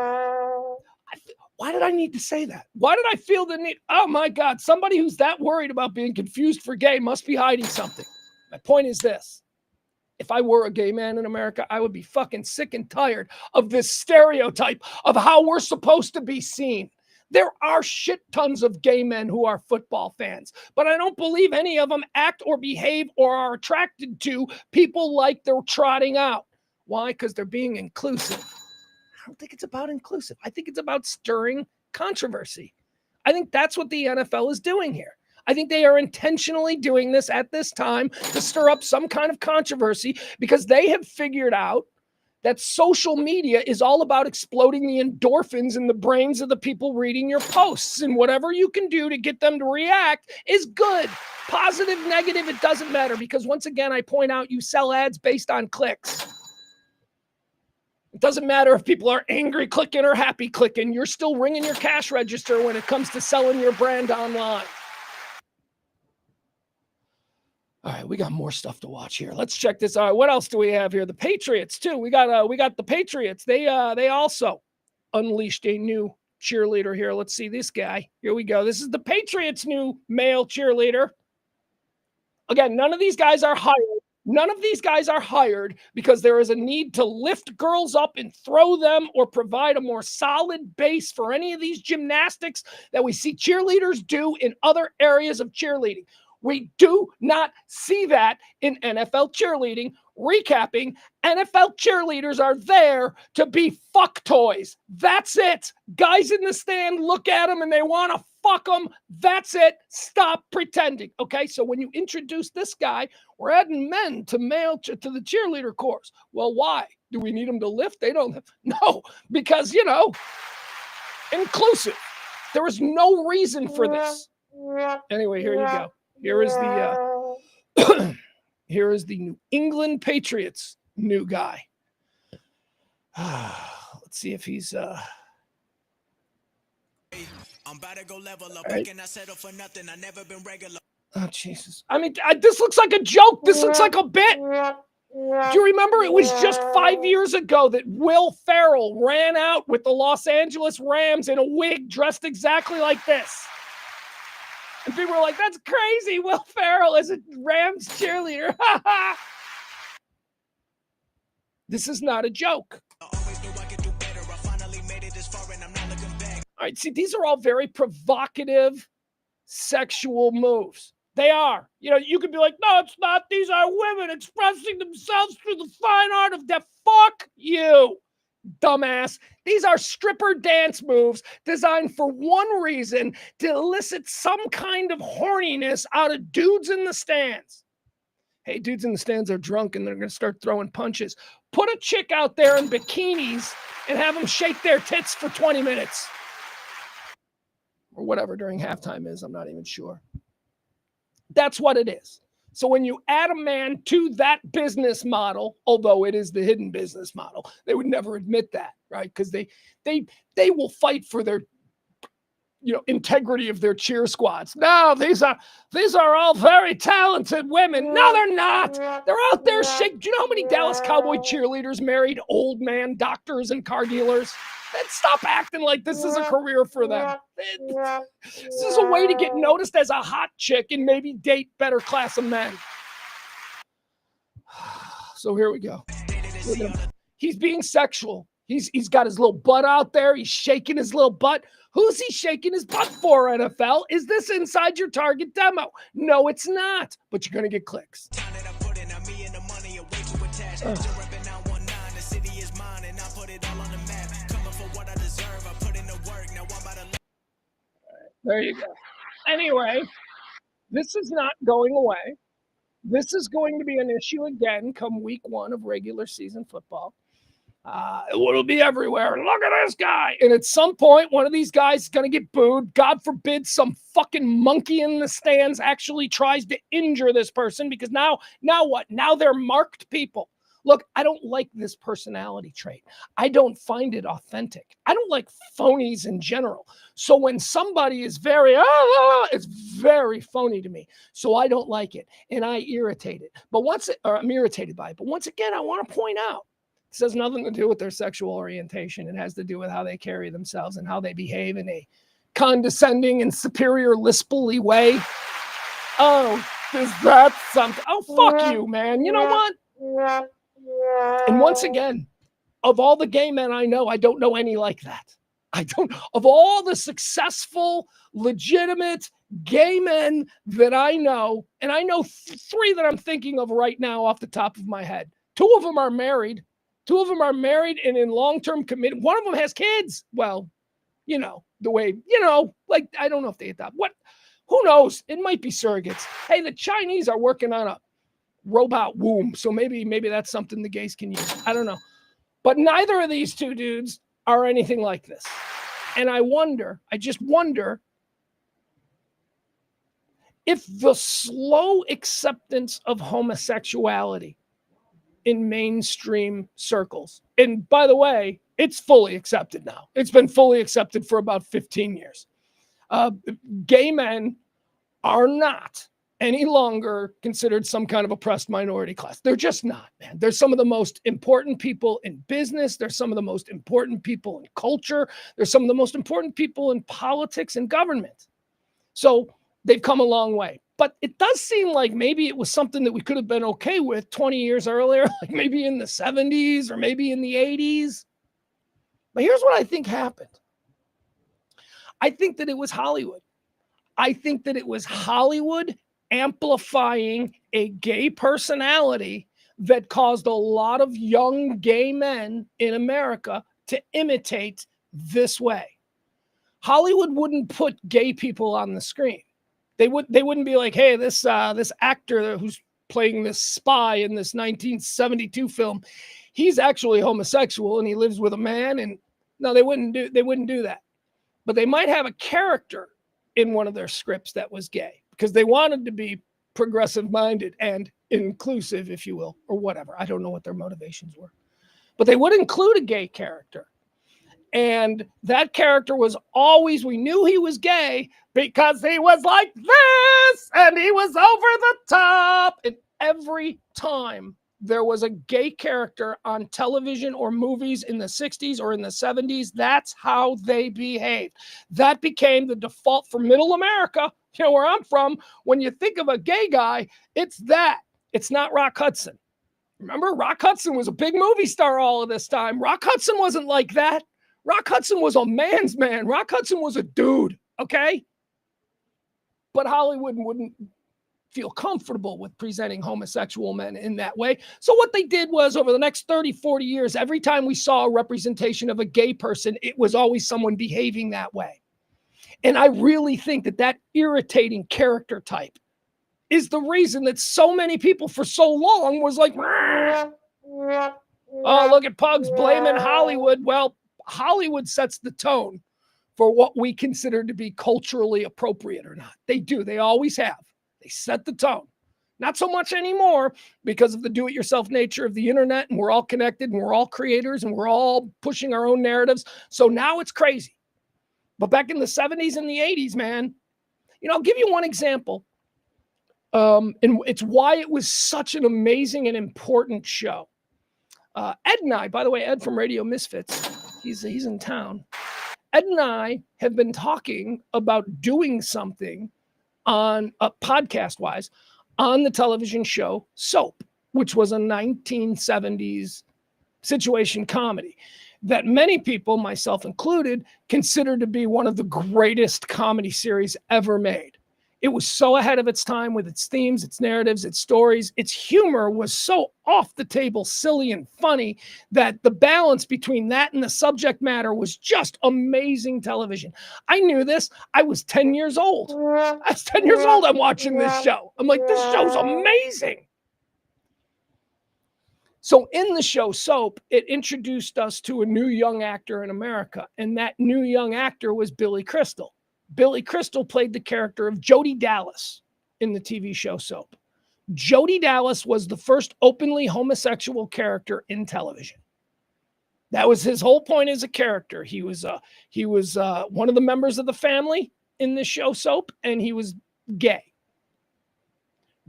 why did I need to say that? Why did I feel the need? Oh my God, somebody who's that worried about being confused for gay must be hiding something. My point is this. If I were a gay man in America, I would be fucking sick and tired of this stereotype of how we're supposed to be seen. There are shit tons of gay men who are football fans, but I don't believe any of them act or behave or are attracted to people like they're trotting out. Why? Because they're being inclusive. I don't think it's about inclusive. I think it's about stirring controversy. I think that's what the NFL is doing here. I think they are intentionally doing this at this time to stir up some kind of controversy because they have figured out that social media is all about exploding the endorphins in the brains of the people reading your posts. And whatever you can do to get them to react is good. Positive, negative, it doesn't matter because once again, I point out you sell ads based on clicks. It doesn't matter if people are angry clicking or happy clicking. You're still ringing your cash register when it comes to selling your brand online. All right, we got more stuff to watch here. Let's check this out. What else do we have here? The Patriots too. We got the Patriots. They also unleashed a new cheerleader here. Let's see this guy. Here we go. This is the Patriots' new male cheerleader. Again, none of these guys are hired. None of these guys are hired because there is a need to lift girls up and throw them or provide a more solid base for any of these gymnastics that we see cheerleaders do in other areas of cheerleading. We do not see that in NFL cheerleading. Recapping, NFL cheerleaders are there to be fuck toys. That's it. Guys in the stand look at them and they want to fuck them. That's it. Stop pretending. Okay, so when you introduce this guy, We're adding men to the cheerleader corps. Well, why? Do we need them to lift? They don't. No, because, inclusive. There is no reason for this. Anyway, here you go. Here is the here is the New England Patriots new guy. Let's see if he's I'm about to go level up. right. I cannot settle for nothing. I never been regular. Oh, Jesus. I mean, this looks like a joke. This looks like a bit. Do you remember it was just 5 years ago that Will Ferrell ran out with the Los Angeles Rams in a wig dressed exactly like this? And people were like, that's crazy. Will Ferrell is a Rams cheerleader. This is not a joke. All right, see, these are all very provocative sexual moves. They are. You could be like, no, it's not. These are women expressing themselves through the fine art of death. Fuck you, dumbass. These are stripper dance moves designed for one reason: to elicit some kind of horniness out of dudes in the stands. Hey, dudes in the stands are drunk and they're going to start throwing punches. Put a chick out there in bikinis and have them shake their tits for 20 minutes. Or whatever during halftime is, I'm not even sure. That's what it is. So when you add a man to that business model, although it is the hidden business model, they would never admit that, right? Because they will fight for their integrity of their cheer squads. No, these are all very talented women. No, they're not. They're out there shaking. Do you know how many Dallas Cowboy cheerleaders married old man doctors and car dealers? Then stop acting like this is a career for them. This is a way to get noticed as a hot chick and maybe date better class of men. So here we go. He's being sexual. He's got his little butt out there. He's shaking his little butt. Who's he shaking his butt for, NFL? Is this inside your target demo? No, it's not. But you're going to get clicks. There you go. Anyway, this is not going away. This is going to be an issue again come week 1 of regular season football. It'll be everywhere. Look at this guy. And at some point, one of these guys is going to get booed. God forbid some fucking monkey in the stands actually tries to injure this person, because now what? Now they're marked people. Look, I don't like this personality trait. I don't find it authentic. I don't like phonies in general. So when somebody is it's very phony to me. So I don't like it. And I irritate it. I'm irritated by it. But once again, I want to point out, this has nothing to do with their sexual orientation. It has to do with how they carry themselves and how they behave in a condescending and superior lispily way. Oh, is that something? Oh, fuck you, man. You know what? And once again, of all the gay men I know, I don't know any like that. Of all the successful, legitimate gay men that I know, and I know 3 that I'm thinking of right now off the top of my head. 2 of them are married. 2 of them are married and in long-term commitment. One of them has kids. Well, the way, like, I don't know if they adopt. What? Who knows? It might be surrogates. Hey, the Chinese are working on a robot womb. So maybe that's something the gays can use. I don't know. But neither of these 2 dudes are anything like this. And I just wonder if the slow acceptance of homosexuality in mainstream circles, and by the way, it's fully accepted now. It's been fully accepted for about 15 years. Gay men are not any longer considered some kind of oppressed minority class. They're just not, man. They're some of the most important people in business. They're some of the most important people in culture. They're some of the most important people in politics and government. So they've come a long way. But it does seem like maybe it was something that we could have been okay with 20 years earlier, like maybe in the 70s or maybe in the 80s. But here's what I think happened. I think that it was Hollywood. I think that it was Hollywood amplifying a gay personality that caused a lot of young gay men in America to imitate this way. Hollywood wouldn't put gay people on the screen. They wouldn't be like, hey, this actor who's playing this spy in this 1972 film. He's actually homosexual and he lives with a man. And no, they wouldn't do that. But they might have a character in one of their scripts that was gay because they wanted to be progressive-minded and inclusive, if you will, or whatever. I don't know what their motivations were. But they would include a gay character. And that character was always, we knew he was gay because he was like this and he was over the top. And every time there was a gay character on television or movies in the 60s or in the 70s, that's how they behaved. That became the default for middle America, you know, where I'm from. When you think of a gay guy, it's that. It's not Rock Hudson. Remember, Rock Hudson was a big movie star all of this time. Rock Hudson wasn't like that. Rock Hudson was a man's man. Rock Hudson was a dude, okay? But Hollywood wouldn't feel comfortable with presenting homosexual men in that way. So what they did was, over the next 30, 40 years, every time we saw a representation of a gay person, it was always someone behaving that way. And I really think that that irritating character type is the reason that so many people for so long was like, oh, look at Pugs blaming Hollywood. Well, Hollywood sets the tone for what we consider to be culturally appropriate or not. They do. They always have. They set the tone. Not so much anymore because of the do-it-yourself nature of the internet, and we're all connected and we're all creators and we're all pushing our own narratives. So now it's crazy. But back in the 70s and the 80s, man, you know, I'll give you one example. And it's why it was such an amazing and important show. Ed and I, by the way, Ed from Radio Misfits, he's in town. Ed and I have been talking about doing something on podcast-wise on the television show Soap, which was a 1970s situation comedy that many people, myself included, consider to be one of the greatest comedy series ever made. It was so ahead of its time with its themes, its narratives, its stories. Its humor was so off the table, silly and funny that the balance between that and the subject matter was just amazing television. I knew this. I was 10 years old. I was 10 years old. I'm watching this show. I'm like, this show's amazing. So in the show Soap, it introduced us to a new young actor in America. And that new young actor was Billy Crystal. Billy Crystal played the character of Jody Dallas in the TV show Soap. Jody Dallas was the first openly homosexual character in television. That was his whole point as a character. He was one of the members of the family in the show Soap, and he was gay.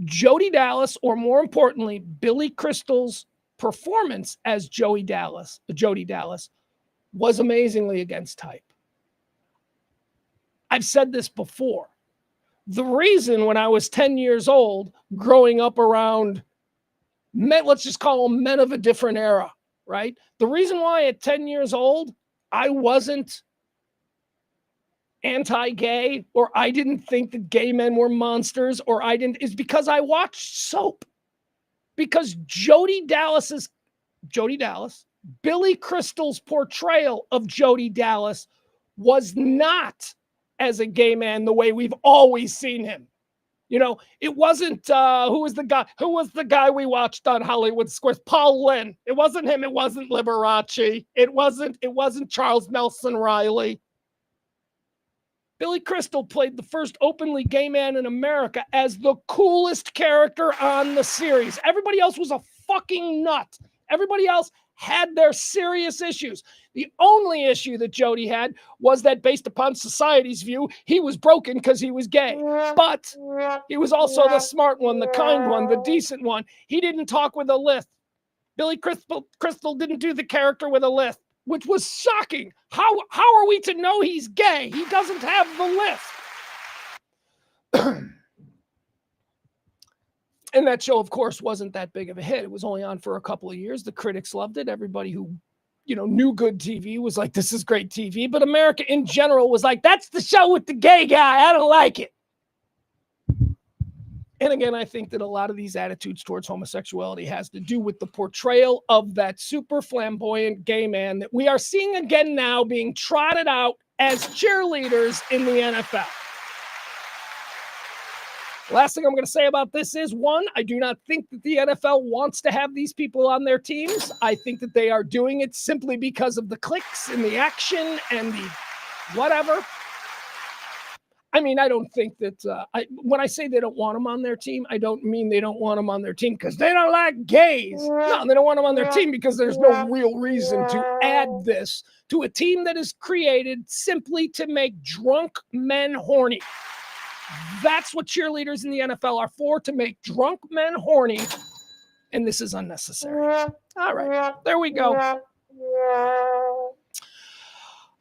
Jody Dallas, or more importantly, Billy Crystal's performance as Jody Dallas, was amazingly against type. I've said this before. The reason when I was 10 years old, growing up around men, let's just call them men of a different era, right? The reason why at 10 years old, I wasn't anti-gay, or I didn't think that gay men were monsters, is because I watched Soap. Because Jody Dallas, Billy Crystal's portrayal of Jody Dallas was not as a gay man the way we've always seen him. You know, it wasn't who was the guy we watched on Hollywood Squares? Paul Lynn. It wasn't him. It wasn't Liberace. It wasn't Charles Nelson Riley. Billy Crystal played the first openly gay man in America as the coolest character on the series. Everybody else was a fucking nut. Everybody else had their serious issues. The only issue that Jody had was that, based upon society's view, he was broken because he was gay. But he was also the smart one, the kind one, the decent one. He didn't talk with a lisp. Billy Crystal didn't do the character with a lisp, which was shocking. How are we to know he's gay? He doesn't have the lisp. And that show, of course, wasn't that big of a hit. It was only on for a couple of years. The critics loved it. Everybody who, knew good TV was like, this is great TV. But America in general was like, that's the show with the gay guy. I don't like it. And again, I think that a lot of these attitudes towards homosexuality has to do with the portrayal of that super flamboyant gay man that we are seeing again now being trotted out as cheerleaders in the NFL. Last thing I'm going to say about this is, one, I do not think that the NFL wants to have these people on their teams. I think that they are doing it simply because of the clicks and the action and the whatever. I mean, I don't think that when I say they don't want them on their team, I don't mean they don't want them on their team because they don't like gays. No, they don't want them on their team because there's no real reason to add this to a team that is created simply to make drunk men horny. That's what cheerleaders in the NFL are for, to make drunk men horny. And this is unnecessary. All right, there we go.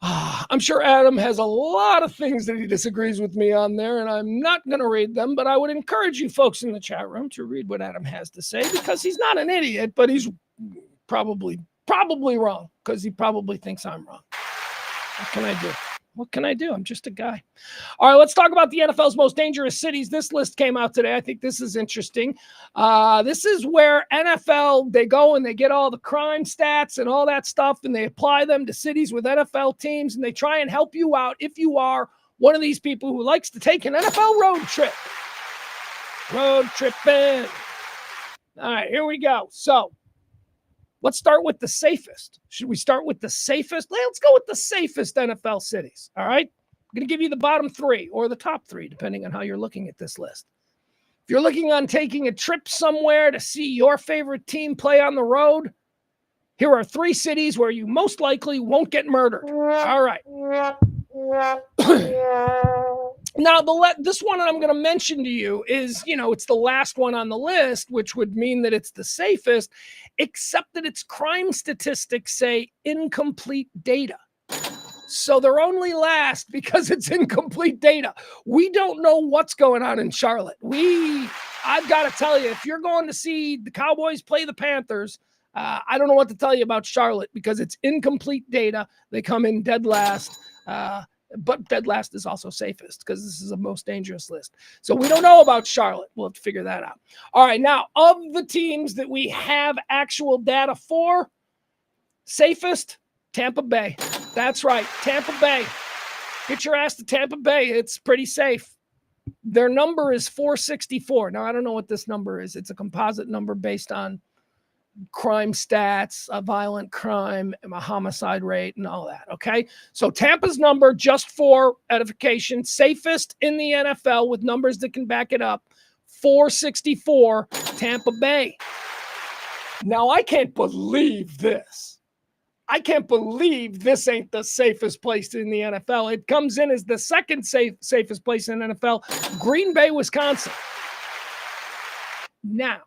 I'm sure Adam has a lot of things that he disagrees with me on there, and I'm not going to read them, but I would encourage you folks in the chat room to read what Adam has to say, because he's not an idiot, but he's probably wrong, because he probably thinks I'm wrong. What can I do? What can I do? I'm just a guy. All right, let's talk about the NFL's most dangerous cities. This list came out today. I think this is interesting. This is where NFL, they go and they get all the crime stats and all that stuff, and they apply them to cities with NFL teams, and they try and help you out if you are one of these people who likes to take an NFL road trip. Road tripping. All right, here we go. So let's start with the safest. Should we start with the safest? Let's go with the safest NFL cities, all right? I'm going to give you the bottom three or the top three, depending on how you're looking at this list. If you're looking on taking a trip somewhere to see your favorite team play on the road, here are three cities where you most likely won't get murdered. All right. Now, this one I'm going to mention to you is, it's the last one on the list, which would mean that it's the safest, except that its crime statistics say incomplete data. So they're only last because it's incomplete data. We don't know what's going on in Charlotte. I've got to tell you, if you're going to see the Cowboys play the Panthers, I don't know what to tell you about Charlotte because it's incomplete data. They come in dead last. But dead last is also safest because this is a most dangerous list. So we don't know about Charlotte. We'll have to figure that out. All right, now, of the teams that we have actual data for, safest, Tampa Bay. That's right, Tampa Bay. Get your ass to Tampa Bay. It's pretty safe. Their number is 464. Now, I don't know what this number is. It's a composite number based on crime stats, a violent crime, a homicide rate, and all that, okay? So Tampa's number, just for edification, safest in the NFL with numbers that can back it up, 464, Tampa Bay. Now, I can't believe this. I can't believe this ain't the safest place in the NFL. It comes in as the second safest place in the NFL, Green Bay, Wisconsin. Now,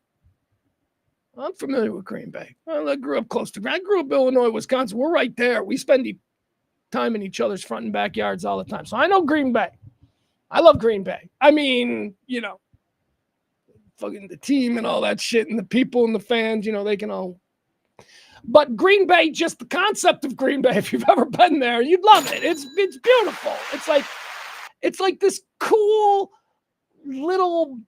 I'm familiar with Green Bay. Well, I grew up close to. I grew up in Illinois, Wisconsin. We're right there. We spend time in each other's front and backyards all the time. So I know Green Bay. I love Green Bay. I mean, fucking the team and all that shit and the people and the fans, they can all. But Green Bay, just the concept of Green Bay, if you've ever been there, you'd love it. It's beautiful. It's like this cool little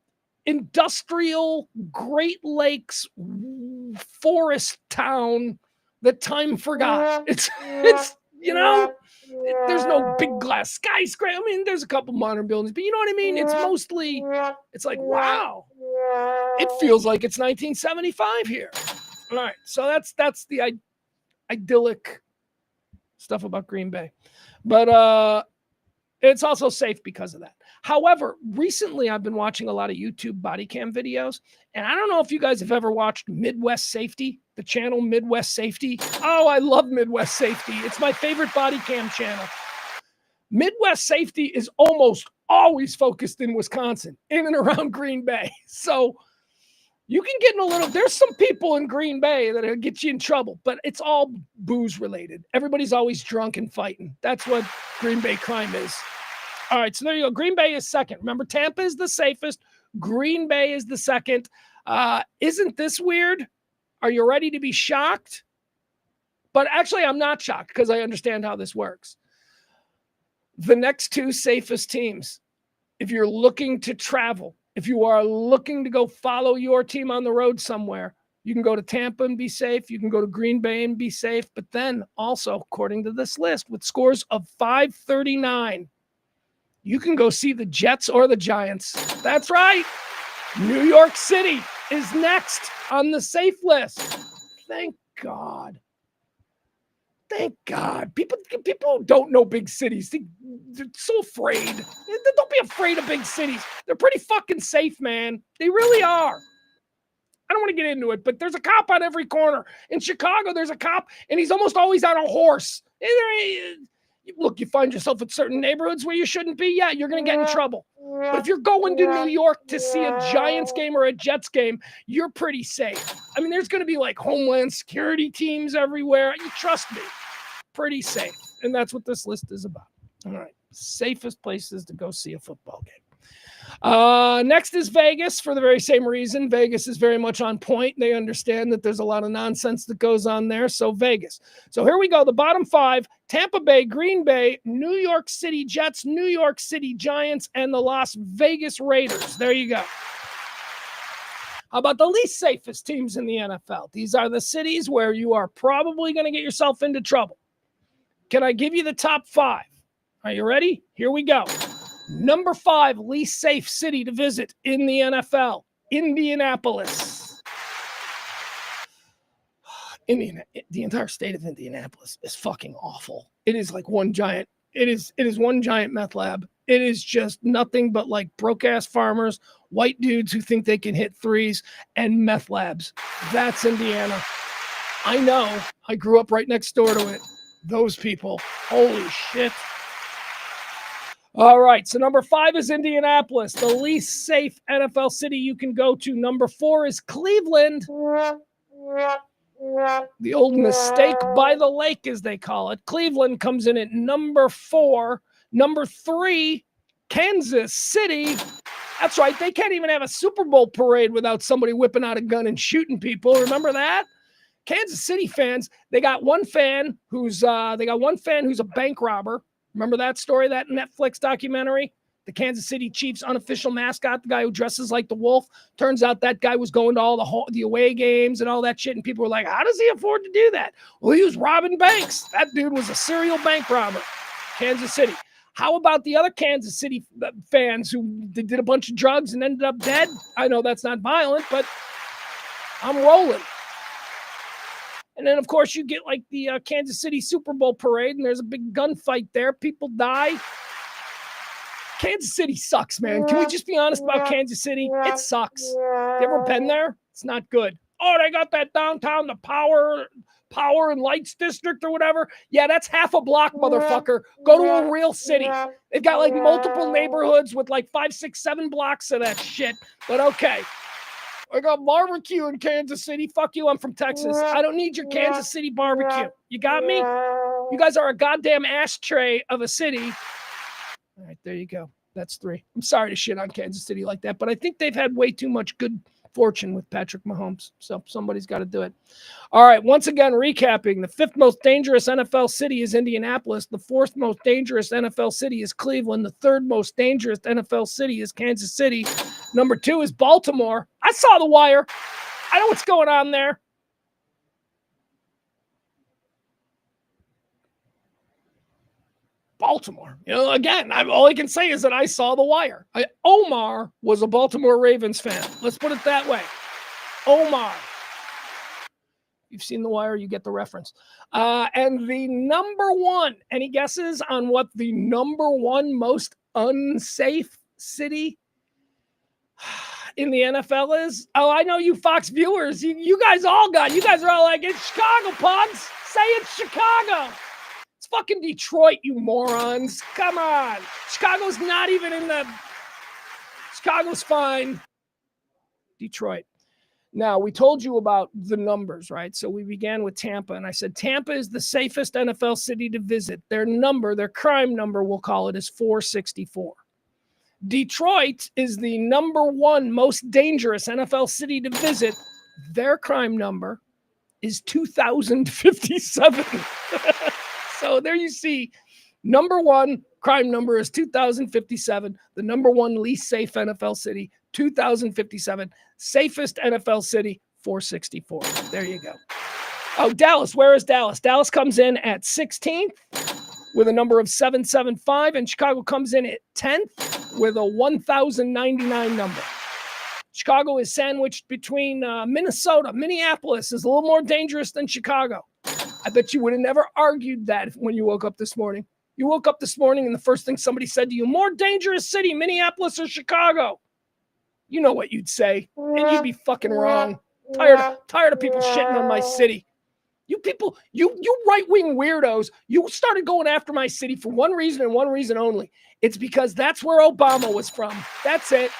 industrial Great Lakes forest town that time forgot. It's there's no big glass skyscraper. I mean, there's a couple modern buildings, but you know what I mean? It's mostly, it's like, wow, it feels like it's 1975 here. All right, so that's the idyllic stuff about Green Bay. But it's also safe because of that. However, recently I've been watching a lot of YouTube body cam videos, and I don't know if you guys have ever watched Midwest Safety, the channel Midwest Safety. Oh, I love Midwest Safety. It's my favorite body cam channel. Midwest Safety is almost always focused in Wisconsin, in and around Green Bay. So you can get in a little, there's some people in Green Bay that'll get you in trouble, but it's all booze related. Everybody's always drunk and fighting. That's what Green Bay crime is. All right, so there you go. Green Bay is second. Remember, Tampa is the safest. Green Bay is the second. Isn't this weird? Are you ready to be shocked? But actually, I'm not shocked because I understand how this works. The next two safest teams, if you're looking to travel, if you are looking to go follow your team on the road somewhere, you can go to Tampa and be safe. You can go to Green Bay and be safe. But then also, according to this list, with scores of 539, You can go see the Jets or the Giants. That's right. New York City is next on the safe list. Thank God. Thank God. People don't know big cities. They're so afraid. Don't be afraid of big cities. They're pretty fucking safe, man. They really are. I don't want to get into it, but there's a cop on every corner. In Chicago, there's a cop, and he's almost always on a horse. Look, you find yourself in certain neighborhoods where you shouldn't be, yeah, you're going to get in trouble. But if you're going to New York to see a Giants game or a Jets game, you're pretty safe. I mean, there's going to be like Homeland Security teams everywhere. You trust me. Pretty safe. And that's what this list is about. All right. Safest places to go see a football game. Next is Vegas for the very same reason. Vegas is very much on point. They understand that there's a lot of nonsense that goes on there. So Vegas. So here we go. The bottom 5, Tampa Bay, Green Bay, New York City Jets, New York City Giants, and the Las Vegas Raiders. There you go. How about the least safest teams in the NFL? These are the cities where you are probably going to get yourself into trouble. Can I give you the top 5? Are you ready? Here we go. Number 5, least safe city to visit in the NFL, Indianapolis. The entire state of Indianapolis is fucking awful. It is like one giant meth lab. It is just nothing but like broke ass farmers, white dudes who think they can hit threes, and meth labs. That's Indiana. I know. I grew up right next door to it. Those people. Holy shit. All right, so number 5 is Indianapolis, the least safe NFL city you can go to. Number 4 is Cleveland. The old mistake by the lake, as they call it. Cleveland comes in at number 4. Number 3, Kansas City. That's right, they can't even have a Super Bowl parade without somebody whipping out a gun and shooting people. Remember that? Kansas City fans, they got one fan who's a bank robber. Remember that story, that Netflix documentary? The Kansas City Chiefs unofficial mascot, the guy who dresses like the wolf. Turns out that guy was going to all the away games and all that shit. And people were like, how does he afford to do that? Well, he was robbing banks. That dude was a serial bank robber. Kansas City. How about the other Kansas City fans who did a bunch of drugs and ended up dead? I know that's not violent, but I'm rolling. And then, of course, you get like the Kansas City Super Bowl parade, and there's a big gunfight there. People die. Kansas City sucks, man. Can we just be honest about Kansas City? It sucks. You ever been there? It's not good. Oh, they got that downtown, the power and lights district or whatever. Yeah, that's half a block, motherfucker. Go to a real city. They've got like multiple neighborhoods with like 5, 6, 7 blocks of that shit. But okay. I got barbecue in Kansas City. Fuck you, I'm from Texas. I don't need your Kansas City barbecue. You got me? You guys are a goddamn ashtray of a city. All right, there you go. That's 3. I'm sorry to shit on Kansas City like that, but I think they've had way too much good fortune with Patrick Mahomes. So somebody's got to do it. All right, once again, recapping. The 5th most dangerous NFL city is Indianapolis. The 4th most dangerous NFL city is Cleveland. The 3rd most dangerous NFL city is Kansas City. Number 2 is Baltimore. I saw The Wire. I know what's going on there. Baltimore. You know, again, all I can say is that I saw The Wire. Omar was a Baltimore Ravens fan. Let's put it that way. Omar. You've seen The Wire, you get the reference. And the number 1, any guesses on what the number 1 most unsafe city in the NFL is? Oh, I know you Fox viewers. You guys are all like, it's Chicago, Pugs. Say it's Chicago. It's fucking Detroit, you morons. Come on. Chicago's not even in the... Chicago's fine. Detroit. Now, we told you about the numbers, right? So we began with Tampa, and I said Tampa is the safest NFL city to visit. Their crime number, we'll call it, is 464. Detroit is the number 1 most dangerous NFL city to visit. Their crime number is 2,057. So there you see, number 1 crime number is 2,057. The number 1 least safe NFL city, 2,057. Safest NFL city, 464. There you go. Oh, Dallas. Where is Dallas? Dallas comes in at 16th. with a number of 775, and Chicago comes in at 10th with a 1,099 number. Chicago is sandwiched between Minnesota. Minneapolis is a little more dangerous than Chicago. I bet you would have never argued that when you woke up this morning. You woke up this morning and the first thing somebody said to you, more dangerous city, Minneapolis or Chicago? You know what you'd say, and you'd be fucking wrong. Tired of people shitting on my city. You people, you right-wing weirdos, you started going after my city for one reason and one reason only. It's because that's where Obama was from. That's it.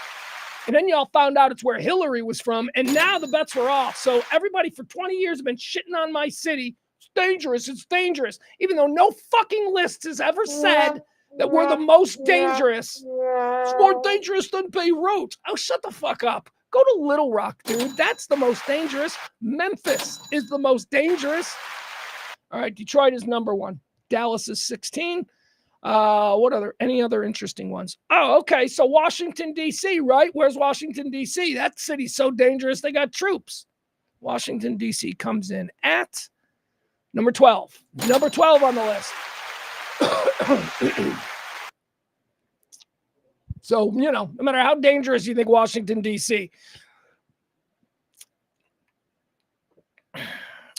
And then y'all found out it's where Hillary was from, and now the bets were off. So everybody for 20 years have been shitting on my city. It's dangerous. It's dangerous. Even though no fucking list has ever said that we're the most dangerous. It's more dangerous than Beirut. Oh, shut the fuck up. Go to Little Rock, dude. That's the most dangerous. Memphis is the most dangerous. All right, Detroit is number 1. Dallas is 16. Any other interesting ones? Oh, okay. So Washington, D.C., right? Where's Washington, D.C.? That city's so dangerous, they got troops. Washington, D.C. comes in at number 12. Number 12 on the list. So, no matter how dangerous you think Washington, D.C.,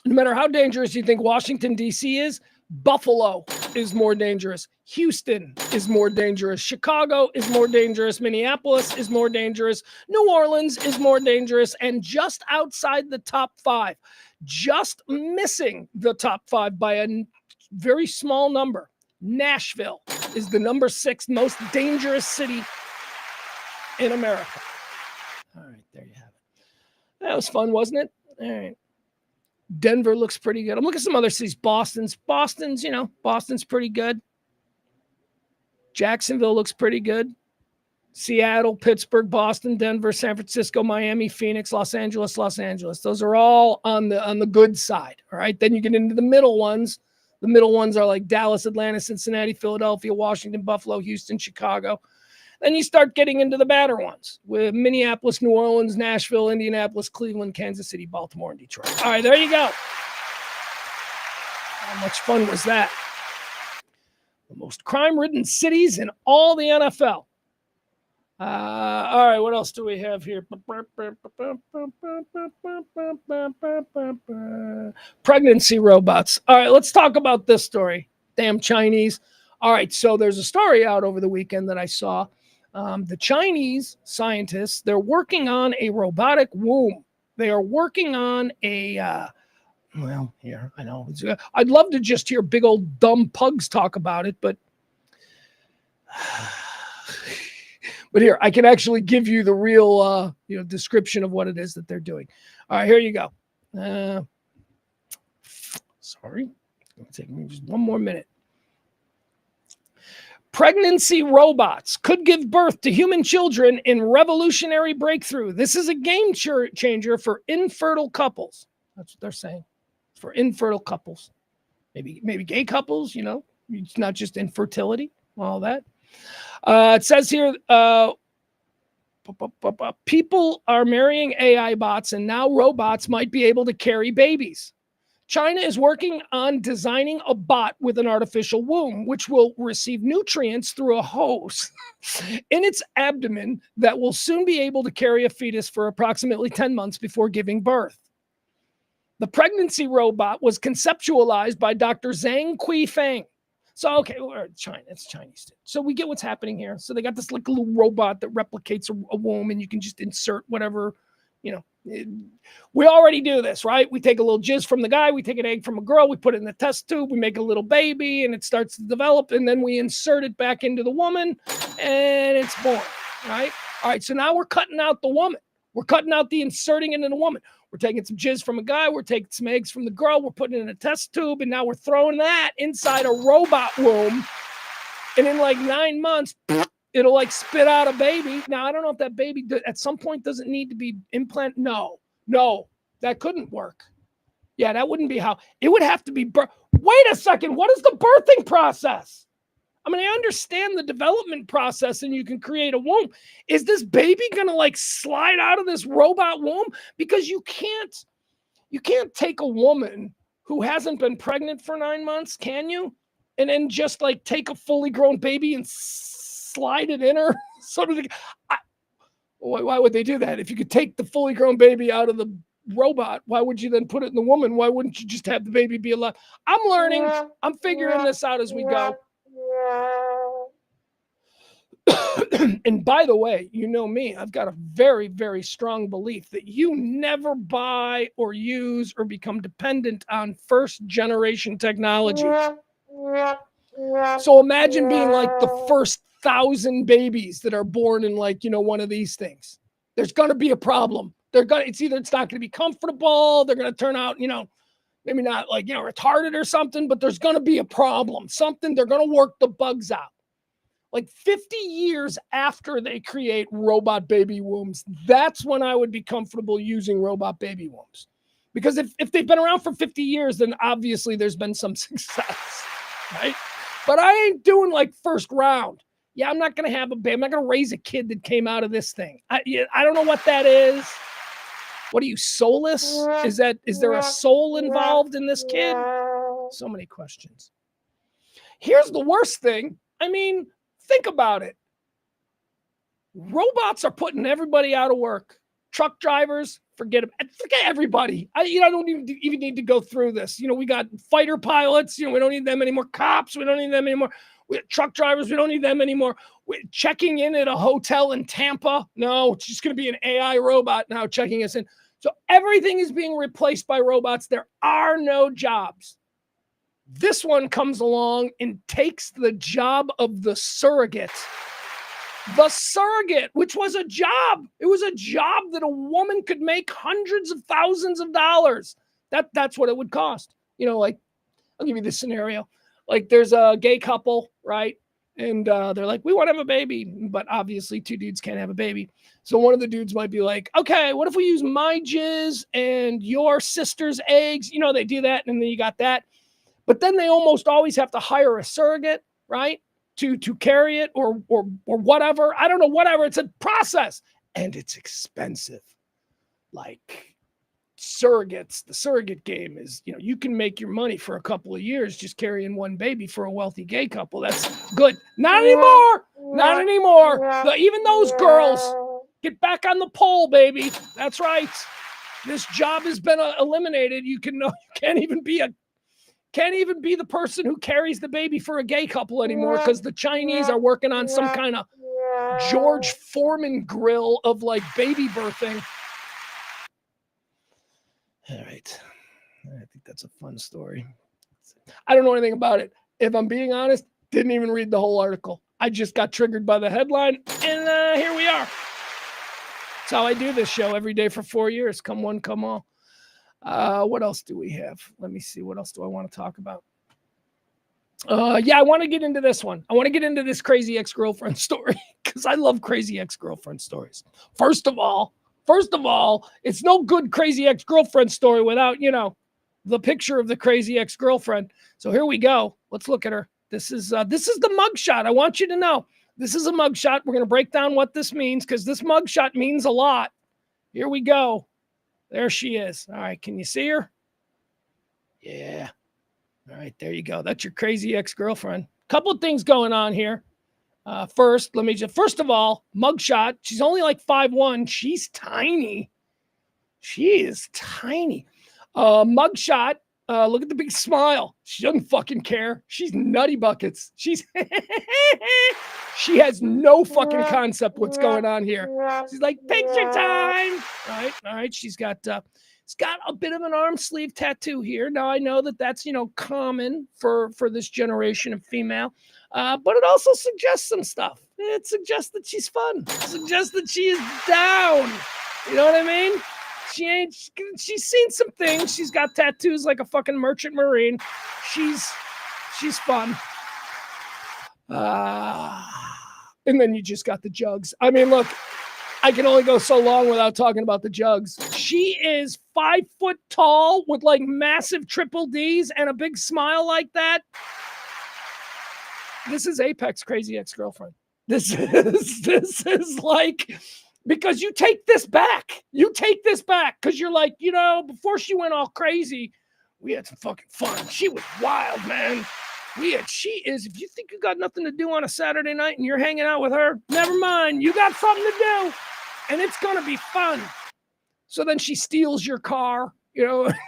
no matter how dangerous you think Washington, D.C. is, Buffalo is more dangerous. Houston is more dangerous. Chicago is more dangerous. Minneapolis is more dangerous. New Orleans is more dangerous. And just outside the top 5, just missing the top 5 by a very small number, Nashville is the number 6 most dangerous city in America. All right, there you have it. That was fun, wasn't it? All right. Denver looks pretty good. I'm looking at some other cities. Boston's pretty good. Jacksonville looks pretty good. Seattle, Pittsburgh, Boston, Denver, San Francisco, Miami, Phoenix, Los Angeles. Those are all on the good side. All right. Then you get into the middle ones. The middle ones are like Dallas, Atlanta, Cincinnati, Philadelphia, Washington, Buffalo, Houston, Chicago. Then you start getting into the badder ones with Minneapolis, New Orleans, Nashville, Indianapolis, Cleveland, Kansas City, Baltimore, and Detroit. All right, there you go. How much fun was that? The most crime-ridden cities in all the NFL. All right, what else do we have here? Pregnancy robots. All right, let's talk about this story. Damn Chinese. All right, so there's a story out over the weekend that I saw. The Chinese scientists, they're working on a robotic womb. They are working on a, I know. I'd love to just hear big old dumb pugs talk about it, but here, I can actually give you the real, description of what it is that they're doing. All right, here you go. Sorry, it'll take me just one more minute. Pregnancy robots could give birth to human children in revolutionary breakthrough. This is a game changer for infertile couples. That's what they're saying. For infertile couples. Maybe gay couples, It's not just infertility, all that. It says here, people are marrying AI bots, and now robots might be able to carry babies. China is working on designing a bot with an artificial womb, which will receive nutrients through a hose in its abdomen that will soon be able to carry a fetus for approximately 10 months before giving birth. The pregnancy robot was conceptualized by Dr. Zhang Quifeng. So, okay, China, it's Chinese. So we get what's happening here. So they got this little robot that replicates a womb, and you can just insert whatever, we already do this, right? We take a little jizz from the guy, we take an egg from a girl, we put it in the test tube, we make a little baby, and it starts to develop, and then we insert it back into the woman, and it's born, right? All right, so now we're cutting out the woman. We're cutting out the inserting into the woman. We're taking some jizz from a guy, we're taking some eggs from the girl, we're putting it in a test tube, and now we're throwing that inside a robot womb, and in like 9 months, it'll like spit out a baby. Now, I don't know if that baby at some point doesn't need to be implanted. No, that couldn't work. Yeah, that wouldn't be how it would have to be. Wait a second. What is the birthing process? I mean, I understand the development process and you can create a womb. Is this baby going to like slide out of this robot womb? Because you can't take a woman who hasn't been pregnant for 9 months, can you? and then just like take a fully grown baby and slide it in her. Sort of. Why would they do that? If you could take the fully grown baby out of the robot, why would you then put it in the woman? Why wouldn't you just have the baby be alive? I'm learning. I'm figuring this out as we go. And by the way, you know me, I've got a very, very strong belief that you never buy or use or become dependent on first generation technology. So imagine being like the first 1,000 babies that are born in like, one of these things. There's going to be a problem. It's not going to be comfortable. They're going to turn out, maybe not like, retarded or something, but there's going to be a problem. They're going to work the bugs out. Like 50 years after they create robot baby wombs, that's when I would be comfortable using robot baby wombs. Because if they've been around for 50 years, then obviously there's been some success, right? But I ain't doing like first round. Yeah, I'm not going to have a baby. I'm not going to raise a kid that came out of this thing. I don't know what that is. What are you, soulless? Is there a soul involved in this kid? So many questions. Here's the worst thing. I mean, think about it. Robots are putting everybody out of work. Truck drivers, forget everybody. I don't even need to go through this. We got fighter pilots. We don't need them anymore. Cops, we don't need them anymore. Truck drivers, we don't need them anymore. Checking in at a hotel in Tampa. No, it's just going to be an AI robot now checking us in. So everything is being replaced by robots. There are no jobs. This one comes along and takes the job of the surrogate. The surrogate, which was a job. It was a job that a woman could make hundreds of thousands of dollars. That's what it would cost. Like, I'll give you this scenario. Like, there's a gay couple, right? And they're like, we want to have a baby. But obviously, two dudes can't have a baby. So one of the dudes might be like, okay, what if we use my jizz and your sister's eggs? They do that, and then you got that. But then they almost always have to hire a surrogate, right? To carry it or whatever. I don't know, whatever. It's a process. And it's expensive. Like surrogates, the surrogate game is, you can make your money for a couple of years just carrying one baby for a wealthy gay couple. That's good. Not anymore. Not anymore. Even those girls, get back on the pole, baby. That's right. This job has been eliminated. You can't even be the person who carries the baby for a gay couple anymore because the Chinese are working on some kind of George Foreman grill of like baby birthing. All right. I think that's a fun story. I don't know anything about it. If I'm being honest, didn't even read the whole article. I just got triggered by the headline, and here we are. That's how I do this show every day for 4 years. Come one, come all. What else do we have? Let me see. What else do I want to talk about? I want to get into this one. I want to get into this crazy ex-girlfriend story because I love crazy ex-girlfriend stories. First of all, it's no good crazy ex-girlfriend story without, the picture of the crazy ex-girlfriend. So here we go. Let's look at her. This is the mugshot. I want you to know this is a mugshot. We're going to break down what this means because this mugshot means a lot. Here we go. There she is. All right. Can you see her? Yeah. All right. There you go. That's your crazy ex-girlfriend. Couple of things going on here. First of all, mugshot. She's only like 5'1". She's tiny. She is tiny. Mugshot. Look at the big smile. She doesn't fucking care. She's nutty buckets. She has no fucking concept what's going on here. She's like, picture time. All right. She's got it's got a bit of an arm sleeve tattoo here. Now I know that that's common for this generation of female, but it also suggests some stuff. It suggests that she's fun. It suggests that she is down. You know what I mean? She's seen some things. She's got tattoos like a fucking merchant marine. She's fun. And then you just got the jugs. I mean, look, I can only go so long without talking about the jugs. She is 5 foot tall with like massive triple Ds and a big smile like that. This is Apex crazy ex-girlfriend. This is like, because you take this back. You take this back because you're like, before she went all crazy, we had some fucking fun. She was wild, man. She is. If you think you got nothing to do on a Saturday night and you're hanging out with her, never mind. You got something to do, and it's going to be fun. So then she steals your car,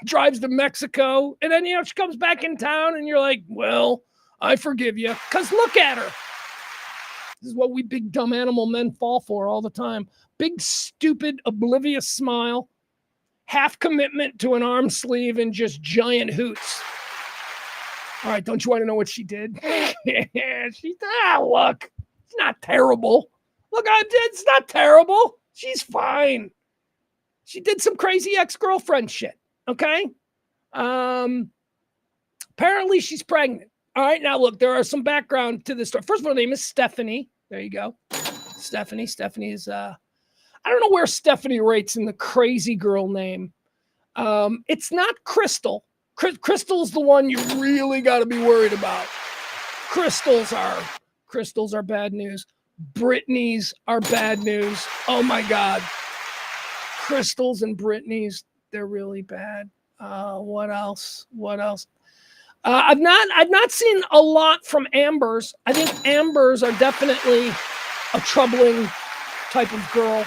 drives to Mexico, and then, she comes back in town, and you're like, well, I forgive you. Because look at her. This is what we big, dumb animal men fall for all the time. Big, stupid, oblivious smile, half commitment to an arm sleeve, and just giant hoots. All right, don't you want to know what she did? Look, it's not terrible. Look, it's not terrible. She's fine. She did some crazy ex-girlfriend shit, okay? Apparently she's pregnant. All right, now look, there are some background to this story. First of all, her name is Stephanie. There you go. Stephanie. Stephanie is, I don't know where Stephanie rates in the crazy girl name. It's not Crystal. Crystal's the one you really got to be worried about. Crystals are bad news. Britneys are bad news. Oh my God. Crystals and Britneys, they're really bad. What else? I've not seen a lot from Ambers. I think Ambers are definitely a troubling type of girl.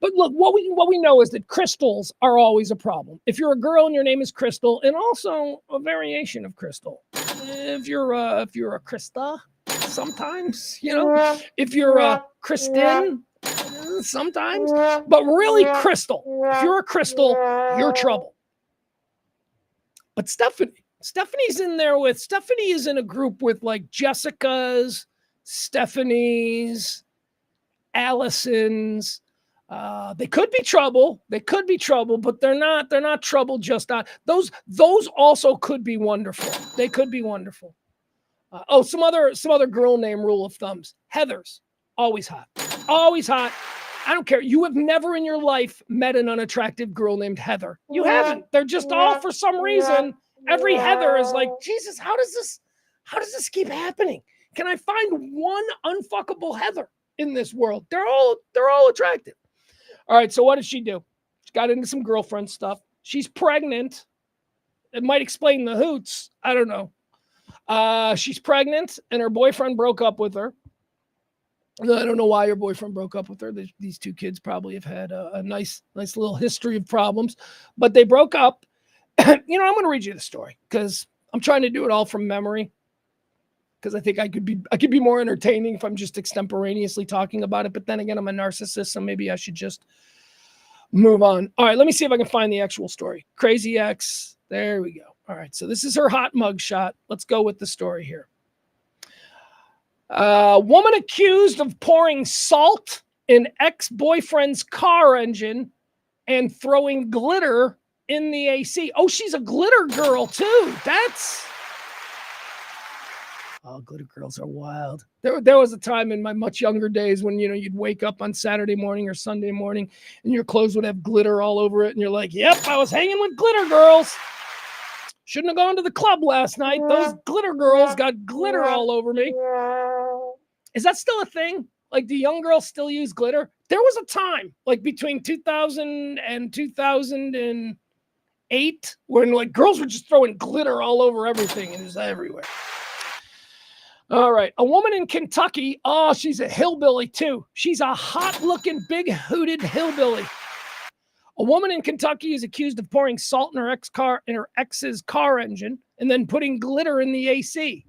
But look, what we know is that crystals are always a problem. If you're a girl and your name is Crystal, and also a variation of Crystal. If you're a Krista, sometimes, if you're a Kristen, sometimes, but really Crystal. If you're a Crystal, you're trouble. But Stephanie's in there with, Stephanie is in a group with like Jessica's, Stephanie's, Allison's. They could be trouble, but they're not trouble just on. Those also could be wonderful. They could be wonderful. Some other girl name rule of thumbs. Heather's always hot. Always hot. I don't care. You have never in your life met an unattractive girl named Heather. You haven't. They're just all, for some reason, every Heather is like, Jesus, how does this keep happening? Can I find one unfuckable Heather in this world? They're all attractive. All right, so what did she do? She got into some girlfriend stuff. She's pregnant. It might explain the hoots. I don't know. She's pregnant, and her boyfriend broke up with her. I don't know why her boyfriend broke up with her. These two kids probably have had a nice little history of problems, but they broke up. I'm going to read you the story because I'm trying to do it all from memory because I think I could be more entertaining if I'm just extemporaneously talking about it. But then again, I'm a narcissist, so maybe I should just move on. All right, let me see if I can find the actual story. Crazy Ex. There we go. All right, so this is her hot mug shot. Let's go with the story here. Woman accused of pouring salt in ex-boyfriend's car engine and throwing glitter in the AC. Oh, she's a glitter girl too. Glitter girls are wild. There was a time in my much younger days when, you'd wake up on Saturday morning or Sunday morning and your clothes would have glitter all over it. And you're like, yep, I was hanging with glitter girls. Shouldn't have gone to the club last night. Those glitter girls got glitter all over me. Is that still a thing? Like, do young girls still use glitter? There was a time, like between 2000 and 2008, when like girls were just throwing glitter all over everything and it was everywhere. All right. A woman in Kentucky. Oh, she's a hillbilly too. She's a hot-looking, big-hooted hillbilly. A woman in Kentucky is accused of pouring salt in her ex's car engine and then putting glitter in the AC.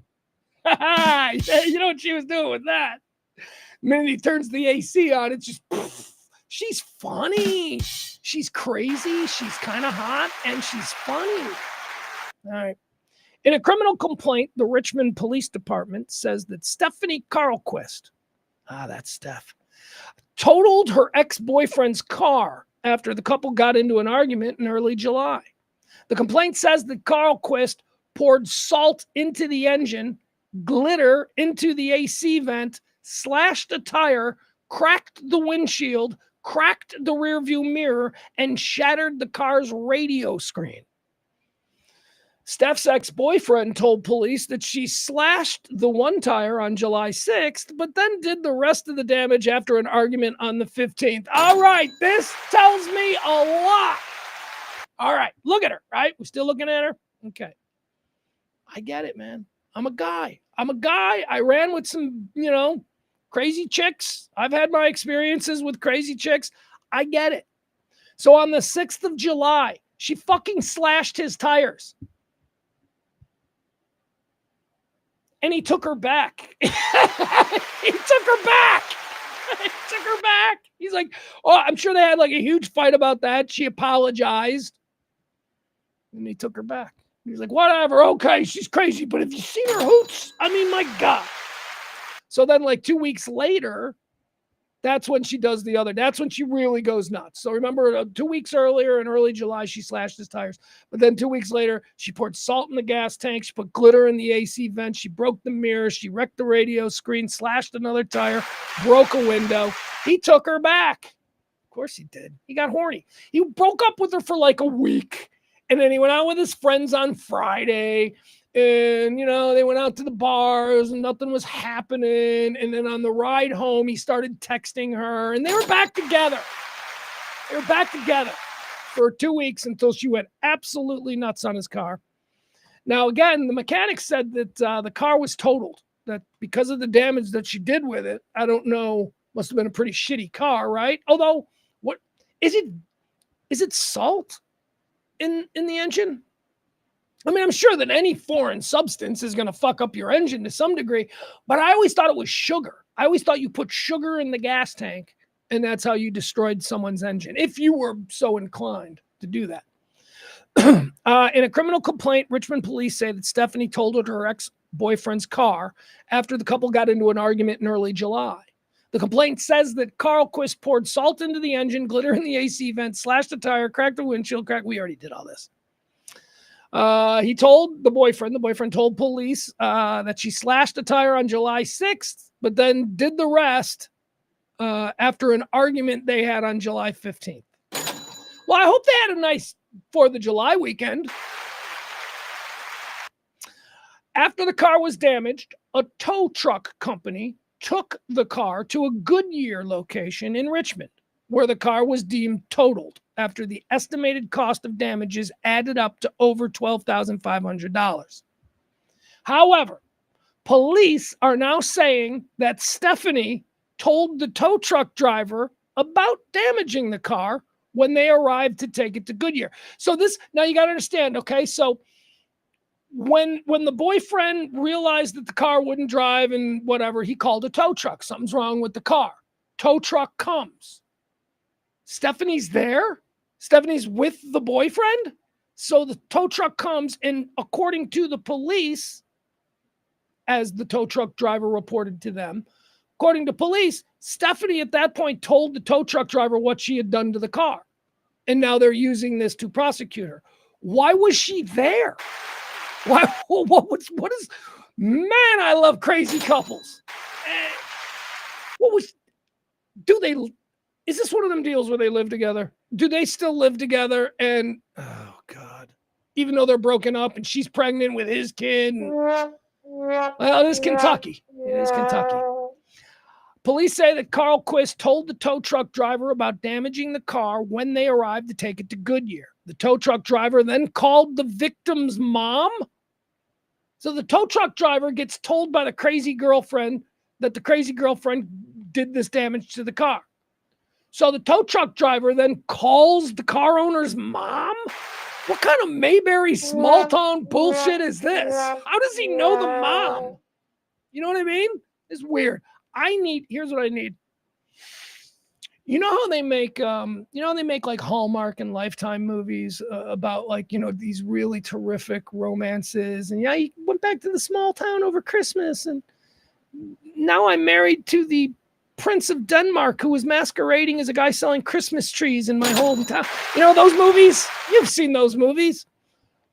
You know what she was doing with that? The minute he turns the AC on, it's just, poof. She's funny. She's crazy. She's kind of hot, and she's funny. All right. In a criminal complaint, the Richmond Police Department says that Stephanie Carlquist, that's Steph, totaled her ex-boyfriend's car after the couple got into an argument in early July. The complaint says that Carlquist poured salt into the engine, glitter into the AC vent, slashed a tire, cracked the windshield, cracked the rearview mirror, and shattered the car's radio screen. Steph's ex-boyfriend told police that she slashed the one tire on July 6th, but then did the rest of the damage after an argument on the 15th. All right, this tells me a lot. All right, look at her, right? We're still looking at her? Okay. I get it, man. I'm a guy. I ran with some, crazy chicks. I've had my experiences with crazy chicks. I get it. So on the 6th of July, she fucking slashed his tires. And he took her back. He took her back. He's like, oh, I'm sure they had like a huge fight about that. She apologized. And he took her back. He's like, whatever, okay, she's crazy, but have you seen her hoots? I mean, my God. So then like 2 weeks later, that's when she does that's when she really goes nuts. So remember 2 weeks earlier in early July, she slashed his tires. But then 2 weeks later, she poured salt in the gas tank. She put glitter in the AC vent. She broke the mirror. She wrecked the radio screen, slashed another tire, broke a window. He took her back. Of course he did. He got horny. He broke up with her for like a week. And then he went out with his friends on Friday. And, they went out to the bars and nothing was happening. And then on the ride home, he started texting her. And they were back together. For 2 weeks until she went absolutely nuts on his car. Now, again, the mechanic said that the car was totaled. That because of the damage that she did with it, I don't know, must have been a pretty shitty car, right? Although, what is it? Is it salt in the engine? I mean, I'm sure that any foreign substance is going to fuck up your engine to some degree, but I always thought it was sugar. I always thought you put sugar in the gas tank, and that's how you destroyed someone's engine, if you were so inclined to do that. In a criminal complaint, Richmond police say that Stephanie totaled her ex-boyfriend's car after the couple got into an argument in early July. The complaint says that Carl Quist poured salt into the engine, glitter in the AC vent, slashed the tire, cracked the windshield, we already did all this. He told the boyfriend told police that she slashed the tire on July 6th, but then did the rest after an argument they had on July 15th. Well, I hope they had a nice 4th of July weekend. After the car was damaged, a tow truck company took the car to a Goodyear location in Richmond, where the car was deemed totaled after the estimated cost of damages added up to over $12,500. However, police are now saying that Stephanie told the tow truck driver about damaging the car when they arrived to take it to Goodyear. So now you got to understand, okay? So when the boyfriend realized that the car wouldn't drive and whatever, he called a tow truck. Something's wrong with the car. Tow truck comes. Stephanie's there. Stephanie's with the boyfriend. So the tow truck comes, and according to the police, as the tow truck driver reported to them, according to police, Stephanie at that point told the tow truck driver what she had done to the car. And now they're using this to prosecute her. Why was she there? Why? What is? Man, I love crazy couples. Is this one of them deals where they live together? Do they still live together? And, oh, God. Even though they're broken up and she's pregnant with his kid. Well, it is Kentucky. Police say that Carl Quist told the tow truck driver about damaging the car when they arrived to take it to Goodyear. The tow truck driver then called the victim's mom. So the tow truck driver gets told by the crazy girlfriend that the crazy girlfriend did this damage to the car. So the tow truck driver then calls the car owner's mom? What kind of Mayberry small town bullshit is this? How does he know the mom? You know what I mean? It's weird. Here's what I need. You know how they make, like Hallmark and Lifetime movies about these really terrific romances. And yeah, he went back to the small town over Christmas. And now I'm married to the Prince of Denmark, who was masquerading as a guy selling Christmas trees in my hometown. You know, those movies? You've seen those movies.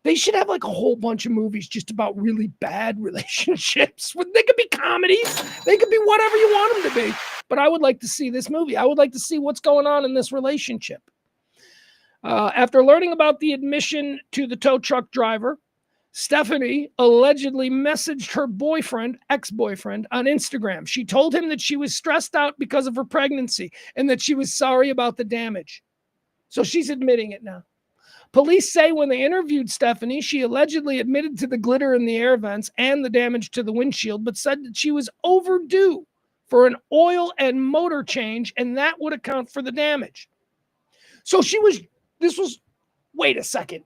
They should have like a whole bunch of movies just about really bad relationships. They could be comedies. They could be whatever you want them to be. But I would like to see this movie. I would like to see what's going on in this relationship. After learning about the admission to the tow truck driver, Stephanie allegedly messaged her ex-boyfriend, on Instagram. She told him that she was stressed out because of her pregnancy and that she was sorry about the damage. So she's admitting it now. Police say when they interviewed Stephanie, she allegedly admitted to the glitter in the air vents and the damage to the windshield, but said that she was overdue for an oil and motor change, and that would account for the damage. So wait a second.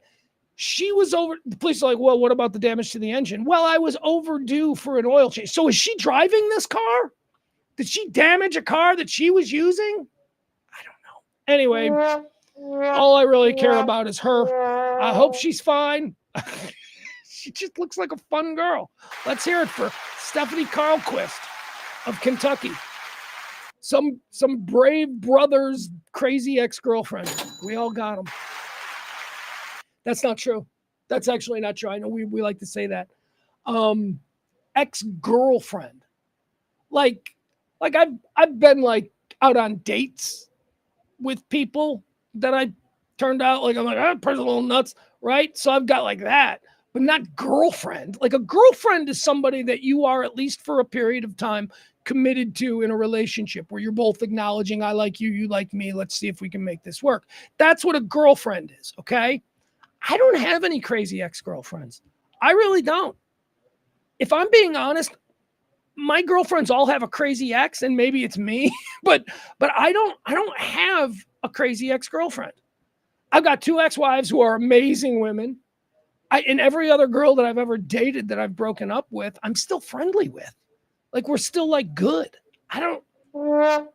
She was the police are like, well, what about the damage to the engine? Well, I was overdue for an oil change. So is she driving this car? Did she damage a car that she was using? I don't know. Anyway, all I really care about is her. I hope she's fine. She just looks like a fun girl. Let's hear it for Stephanie Carlquist of Kentucky. Some brave brother's crazy ex-girlfriend. We all got them. That's not true. That's actually not true. I know we like to say that. Ex-girlfriend. Like I've been like out on dates with people that I turned out like I'm like, that person's a little nuts, right? So I've got like that, but not girlfriend. Like a girlfriend is somebody that you are, at least for a period of time, committed to in a relationship where you're both acknowledging, I like you, you like me. Let's see if we can make this work. That's what a girlfriend is, okay? I don't have any crazy ex-girlfriends. I really don't. If I'm being honest, my girlfriends all have a crazy ex, and maybe it's me, but I don't have a crazy ex-girlfriend. I've got 2 ex-wives who are amazing women. And every other girl that I've ever dated that I've broken up with, I'm still friendly with. Like, we're still like good. Do I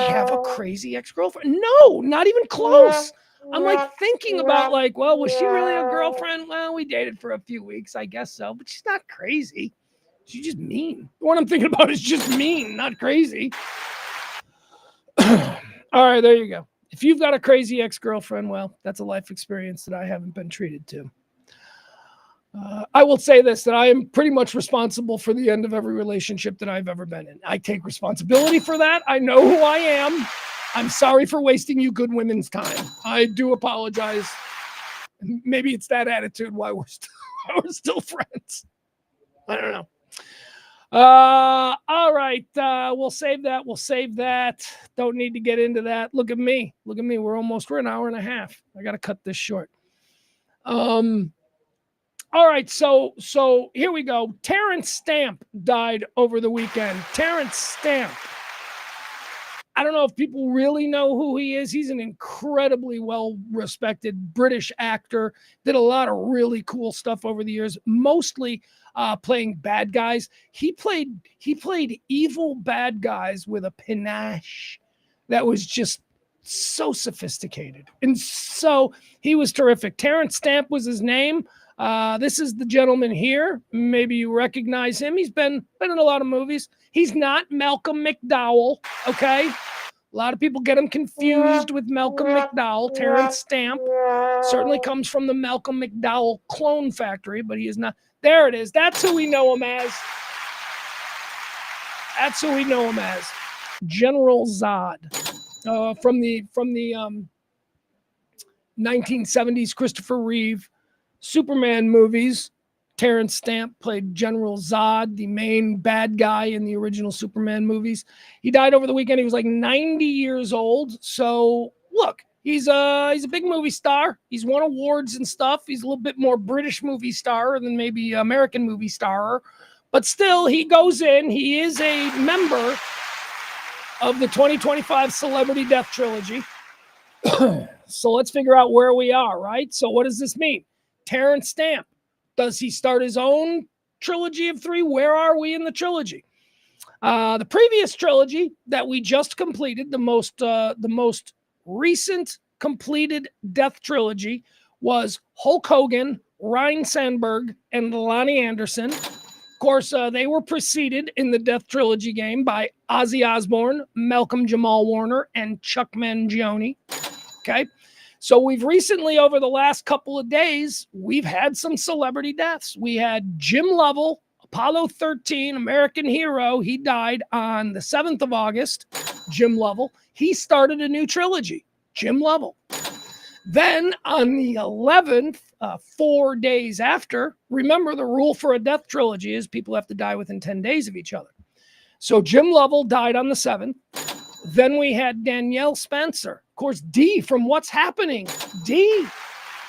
have a crazy ex-girlfriend? No, not even close. I'm like thinking about like, well, was she really a girlfriend? Well, we dated for a few weeks, I guess so, but she's not crazy. She's just mean. What I'm thinking about is just mean, not crazy. All right, there you go. If you've got a crazy ex-girlfriend, well, that's a life experience that I haven't been treated to. I will say this, that I am pretty much responsible for the end of every relationship that I've ever been in. I take responsibility for that. I know who I am. I'm sorry for wasting you good women's time. I do apologize. Maybe it's that attitude why we're still friends. I don't know. All right. We'll save that. Don't need to get into that. Look at me. We're an hour and a half. I got to cut this short. All right. So here we go. Terrence Stamp died over the weekend. Terrence Stamp. I don't know if people really know who he is. He's an incredibly well-respected British actor. Did a lot of really cool stuff over the years, mostly playing bad guys. He played evil bad guys with a panache that was just so sophisticated. And so he was terrific. Terrence Stamp was his name. This is the gentleman here. Maybe you recognize him. He's been in a lot of movies. He's not Malcolm McDowell, okay? A lot of people get him confused with Malcolm McDowell. Terrence Stamp certainly comes from the Malcolm McDowell clone factory, but he is not. There it is. That's who we know him as. General Zod from the 1970s Christopher Reeve Superman movies. Terrence Stamp played General Zod, the main bad guy in the original Superman movies. He died over the weekend. He was like 90 years old. So look, he's a big movie star. He's won awards and stuff. He's a little bit more British movie star than maybe American movie star. But still, he goes in. He is a member of the 2025 Celebrity Death Trilogy. So let's figure out where we are, right? So what does this mean? Terrence Stamp. Does he start his own trilogy of 3? Where are we in the trilogy? The previous trilogy that we just completed, the most recent completed death trilogy, was Hulk Hogan, Ryan Sandberg, and Lonnie Anderson. Of course, they were preceded in the death trilogy game by Ozzy Osbourne, Malcolm Jamal Warner, and Chuck Mangione. Okay. So we've recently, over the last couple of days, we've had some celebrity deaths. We had Jim Lovell, Apollo 13, American hero. He died on the 7th of August, Jim Lovell. He started a new trilogy, Jim Lovell. Then on the 11th, 4 days after, remember the rule for a death trilogy is people have to die within 10 days of each other. So Jim Lovell died on the 7th. Then we had Danielle Spencer Of course, D from What's Happening. D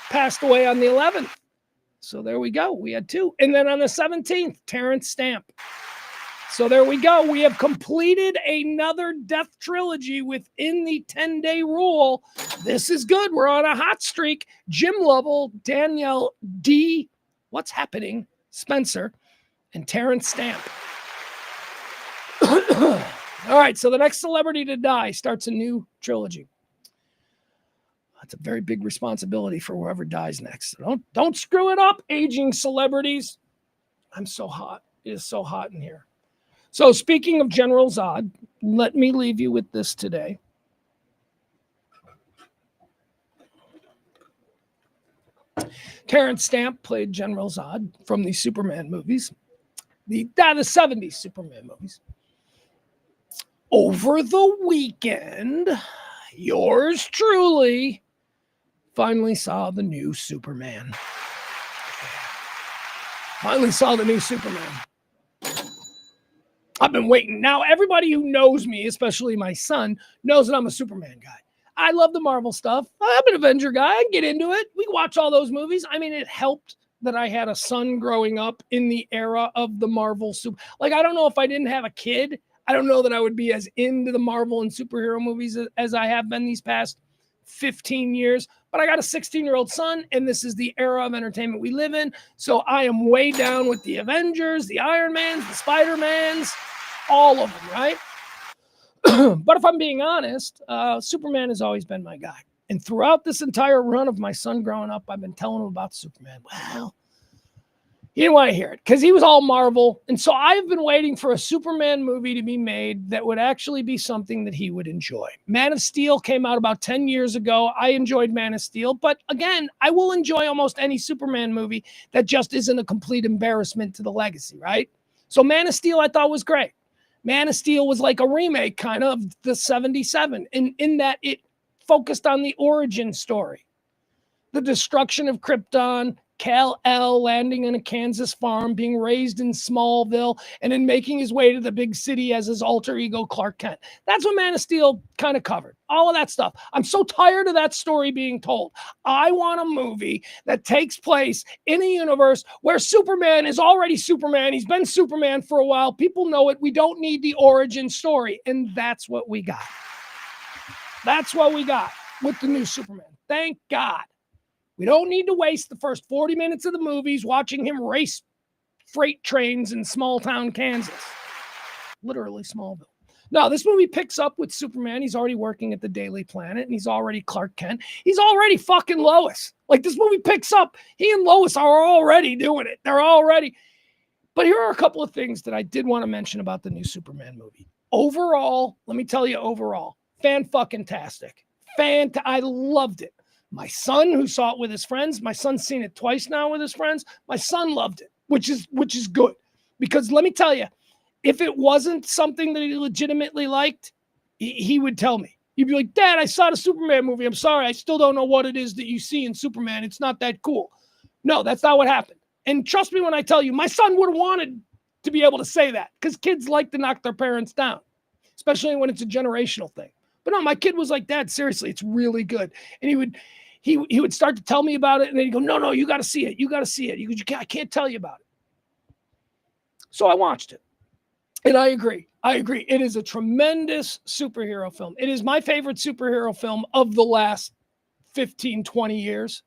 passed away on the 11th. So there we go. We had 2. And then on the 17th, Terrence Stamp. So there we go. We have completed another death trilogy within the 10-day rule. This is good. We're on a hot streak. Jim Lovell, Danielle D. What's Happening? Spencer, and Terrence Stamp. All right, so the next celebrity to die starts a new trilogy. That's a very big responsibility for whoever dies next. So don't screw it up, aging celebrities. I'm so hot. It is so hot in here. So speaking of General Zod, let me leave you with this today. Terrence Stamp played General Zod from the Superman movies, the 70s Superman movies. Over the weekend, yours truly finally saw the new Superman. Finally saw the new Superman. I've been waiting. Now, everybody who knows me, especially my son, knows that I'm a Superman guy. I love the Marvel stuff. I'm an Avenger guy. I get into it. We watch all those movies. I mean, it helped that I had a son growing up in the era of the Marvel super. Like, I don't know if I didn't have a kid, I don't know that I would be as into the Marvel and superhero movies as I have been these past 15 years. But I got a 16-year-old son, and this is the era of entertainment we live in. So I am way down with the Avengers, the Iron Mans, the Spider-Mans, all of them, right? But if I'm being honest, Superman has always been my guy. And throughout this entire run of my son growing up, I've been telling him about Superman. Well, he didn't want to hear it because he was all Marvel. And so I've been waiting for a Superman movie to be made that would actually be something that he would enjoy. Man of Steel came out about 10 years ago. I enjoyed Man of Steel. But again, I will enjoy almost any Superman movie that just isn't a complete embarrassment to the legacy, right? So Man of Steel I thought was great. Man of Steel was like a remake kind of the 77 in that it focused on the origin story. The destruction of Krypton, Kal-El landing in a Kansas farm, being raised in Smallville, and then making his way to the big city as his alter ego, Clark Kent. That's what Man of Steel kind of covered. All of that stuff. I'm so tired of that story being told. I want a movie that takes place in a universe where Superman is already Superman. He's been Superman for a while. People know it. We don't need the origin story. And that's what we got. That's what we got with the new Superman. Thank God. We don't need to waste the first 40 minutes of the movies watching him race freight trains in small town Kansas. Literally Smallville. No, this movie picks up with Superman. He's already working at the Daily Planet, and he's already Clark Kent. He's already fucking Lois. Like, this movie picks up. He and Lois are already doing it. They're already. But here are a couple of things that I did want to mention about the new Superman movie. Overall, let me tell you overall, fan-fucking-tastic. I loved it. My son, who saw it with his friends, my son's seen it twice now with his friends. My son loved it, which is good. Because let me tell you, if it wasn't something that he legitimately liked, he would tell me. He'd be like, Dad, I saw the Superman movie. I'm sorry. I still don't know what it is that you see in Superman. It's not that cool. No, that's not what happened. And trust me when I tell you, my son would have wanted to be able to say that because kids like to knock their parents down, especially when it's a generational thing. But no, my kid was like, Dad, seriously, it's really good. And he would start to tell me about it, and then he'd go, no, you got to see it. You got to see it. I can't tell you about it. So I watched it, and I agree. It is a tremendous superhero film. It is my favorite superhero film of the last 15, 20 years.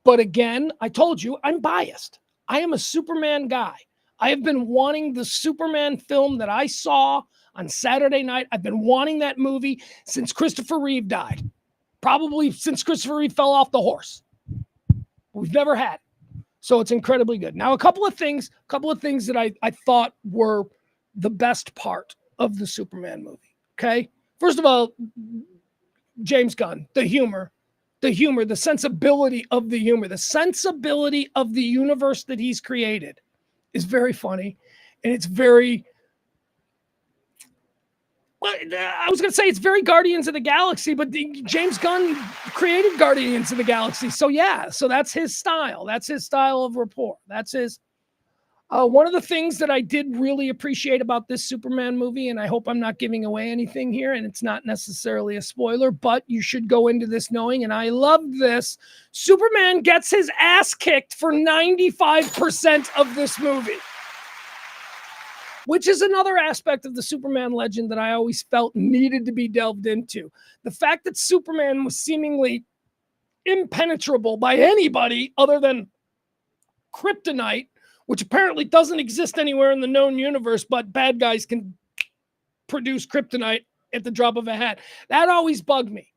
But again, I told you, I'm biased. I am a Superman guy. I have been wanting the Superman film that I saw on Saturday night. I've been wanting that movie since Christopher Reeve died. Probably since Christopher Reeve fell off the horse. We've never had it. So it's incredibly good. Now, a couple of things that I thought were the best part of the Superman movie. Okay. First of all, James Gunn, the humor, the sensibility of the humor, the sensibility of the universe that he's created is very funny. And it's very, well, I was going to say it's very Guardians of the Galaxy, but James Gunn created Guardians of the Galaxy. So yeah, so that's his style. That's his style of rapport. That's his. One of the things that I did really appreciate about this Superman movie, and I hope I'm not giving away anything here, and it's not necessarily a spoiler, but you should go into this knowing, and I loved this, Superman gets his ass kicked for 95% of this movie. Which is another aspect of the Superman legend that I always felt needed to be delved into. The fact that Superman was seemingly impenetrable by anybody other than kryptonite, which apparently doesn't exist anywhere in the known universe, but bad guys can produce kryptonite at the drop of a hat. That always bugged me.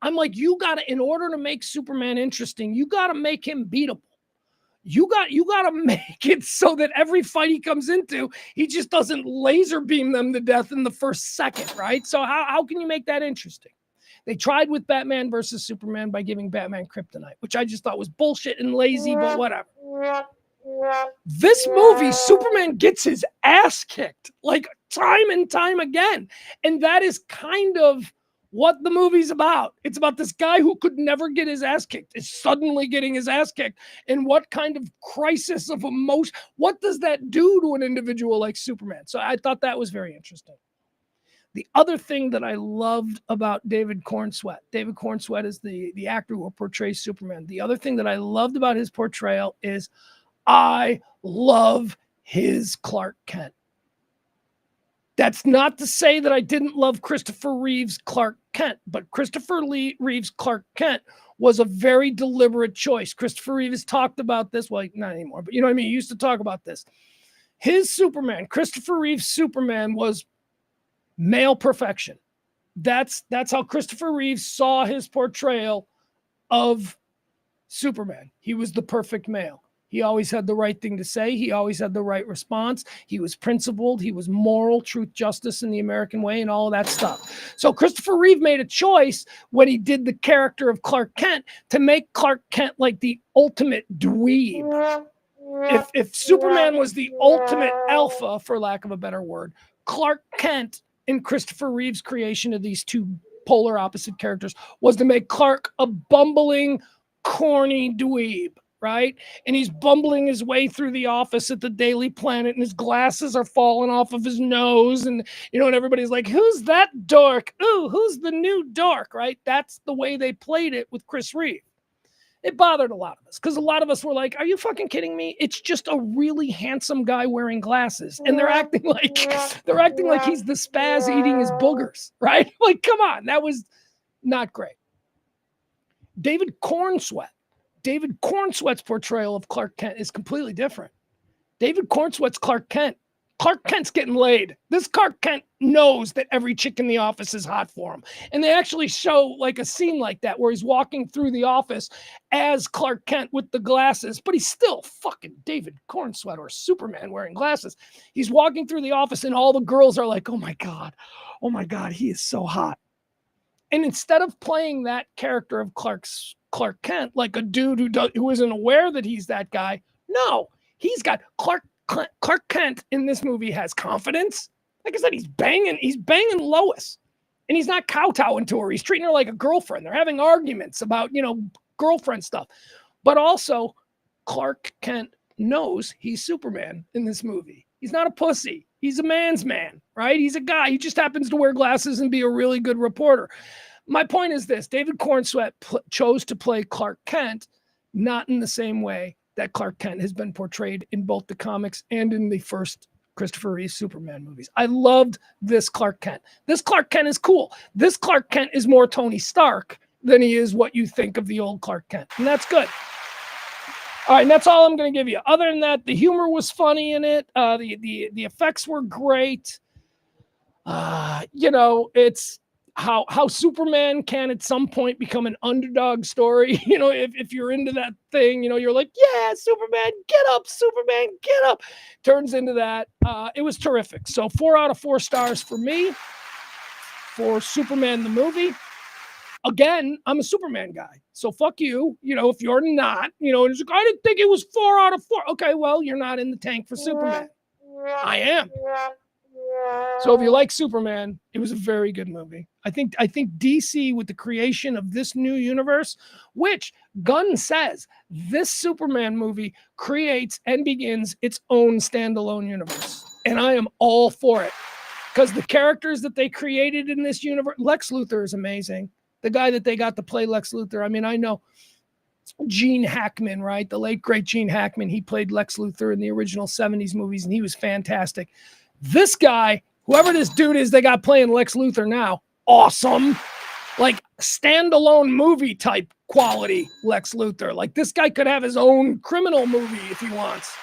I'm like, in order to make Superman interesting, you got to make him beatable. You got to make it so that every fight he comes into, he just doesn't laser beam them to death in the first second, right? So how can you make that interesting? They tried with Batman versus Superman by giving Batman kryptonite, which I just thought was bullshit and lazy, but whatever. This movie, Superman gets his ass kicked like time and time again. And that is kind of what the movie's about. It's about this guy who could never get his ass kicked is suddenly getting his ass kicked. And what kind of crisis of emotion, what does that do to an individual like Superman? So I thought that was very interesting. The other thing that I loved about David Cornsweet is the actor who portrays Superman. The other thing that I loved about his portrayal is I love his Clark Kent. That's not to say that I didn't love Christopher Reeve's Clark Kent, but Christopher Reeve's Clark Kent was a very deliberate choice. Christopher Reeve has talked about this. Well, not anymore, but you know what I mean? He used to talk about this. His Superman, Christopher Reeve's Superman, was male perfection. That's how Christopher Reeve saw his portrayal of Superman. He was the perfect male. He always had the right thing to say. He always had the right response. He was principled. He was moral, truth, justice in the American way, and all of that stuff. So Christopher Reeve made a choice when he did the character of Clark Kent to make Clark Kent like the ultimate dweeb. If Superman was the ultimate alpha, for lack of a better word, Clark Kent in Christopher Reeve's creation of these two polar opposite characters was to make Clark a bumbling, corny dweeb. Right? And he's bumbling his way through the office at the Daily Planet, and his glasses are falling off of his nose. And, and everybody's like, who's that dork? Ooh, who's the new dork? Right? That's the way they played it with Chris Reeve. It bothered a lot of us because a lot of us were like, are you fucking kidding me? It's just a really handsome guy wearing glasses. And they're acting like he's the spaz eating his boogers. Right? Like, come on. That was not great. David Cornsweet's portrayal of Clark Kent is completely different. David Cornsweet's Clark Kent's getting laid. This Clark Kent knows that every chick in the office is hot for him. And they actually show like a scene like that where he's walking through the office as Clark Kent with the glasses, but he's still fucking David Cornsweet or Superman wearing glasses. He's walking through the office and all the girls are like, oh my God, he is so hot. And instead of playing that character of Clark Kent like a dude who isn't aware that he's that guy, no, he's got Clark Kent in this movie has confidence. Like I said, he's banging Lois, and he's not kowtowing to her. He's treating her like a girlfriend. They're having arguments about girlfriend stuff, but also Clark Kent knows he's Superman in this movie. He's not a pussy. He's a man's man, right? He's a guy. He just happens to wear glasses and be a really good reporter. My point is this: David Cornsweet chose to play Clark Kent not in the same way that Clark Kent has been portrayed in both the comics and in the first Christopher Reeve Superman movies. I loved this Clark Kent. This Clark Kent is cool. This Clark Kent is more Tony Stark than he is what you think of the old Clark Kent. And that's good. All right, and that's all I'm going to give you. Other than that, the humor was funny in it. The effects were great. It's how Superman can at some point become an underdog story. If you're into that thing, you're like, yeah, Superman, get up. Turns into that. It was terrific. So 4 out of 4 stars for me for Superman the movie. Again, I'm a Superman guy. So fuck you, if you're not, and it's like, I didn't think it was 4 out of 4. Okay, well, you're not in the tank for Superman. I am. So if you like Superman, it was a very good movie. I think DC, with the creation of this new universe, which Gunn says this Superman movie creates and begins its own standalone universe. And I am all for it. Because the characters that they created in this universe, Lex Luthor is amazing. The guy that they got to play Lex Luthor. I mean, I know Gene Hackman, right? The late, great Gene Hackman. He played Lex Luthor in the original 70s movies, and he was fantastic. This guy, whoever this dude is they got playing Lex Luthor now, awesome. Like standalone movie type quality Lex Luthor. Like this guy could have his own criminal movie if he wants.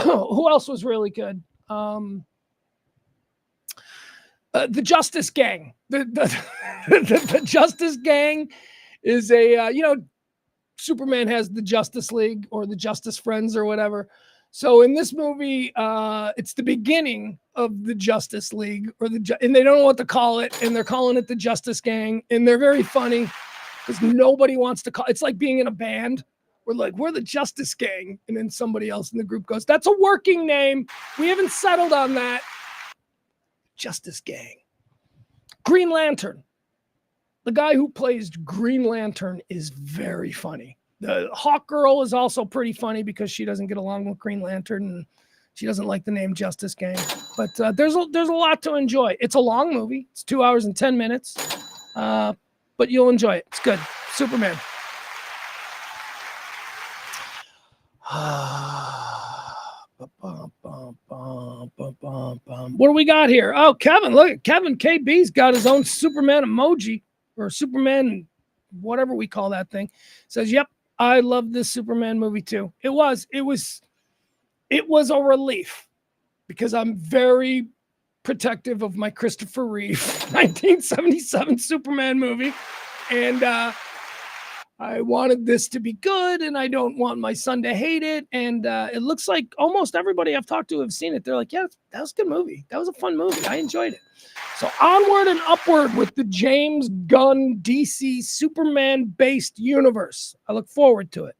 Who else was really good? The Justice Gang. The Justice Gang is a, Superman has the Justice League or the Justice Friends or whatever. So in this movie, it's the beginning of the Justice League, and they don't know what to call it, and they're calling it the Justice Gang, and they're very funny because nobody wants to call. It's like being in a band. We're the Justice Gang, and then somebody else in the group goes, "That's a working name. We haven't settled on that." Justice Gang. Green Lantern. The guy who plays Green Lantern is very funny. The Hawk Girl is also pretty funny because she doesn't get along with Green Lantern and she doesn't like the name Justice Gang. But there's a lot to enjoy. It's a long movie. It's 2 hours and 10 minutes. But you'll enjoy it. It's good. Superman. What do we got here? Oh, Kevin. Look, Kevin KB's got his own Superman emoji or Superman, whatever we call that thing. Says, "Yep, I love this Superman movie too." It was a relief because I'm very protective of my Christopher Reeve 1977 Superman movie. And I wanted this to be good, and I don't want my son to hate it. And it looks like almost everybody I've talked to have seen it. They're like, "Yeah, that was a good movie. That was a fun movie. I enjoyed it." So onward and upward with the James Gunn DC Superman-based universe. I look forward to it.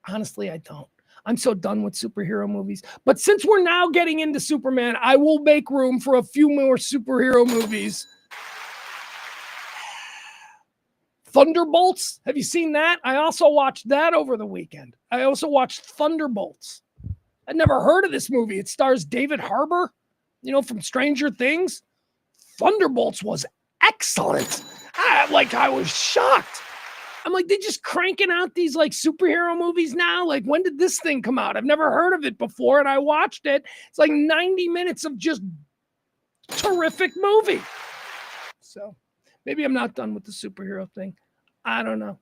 Honestly, I don't. I'm so done with superhero movies. But since we're now getting into Superman, I will make room for a few more superhero movies. Thunderbolts. Have you seen that? I also watched that over the weekend. I also watched Thunderbolts. I'd never heard of this movie. It stars David Harbour, from Stranger Things. Thunderbolts was excellent. I was shocked. I'm like, they're just cranking out these like superhero movies now. Like, when did this thing come out? I've never heard of it before, and I watched it. It's like 90 minutes of just terrific movie. So maybe I'm not done with the superhero thing. I don't know.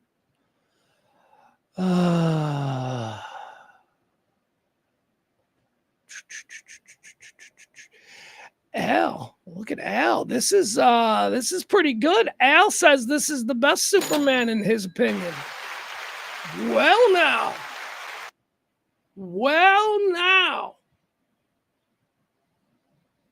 Al, look at Al. This is pretty good. Al says this is the best Superman in his opinion. Well now.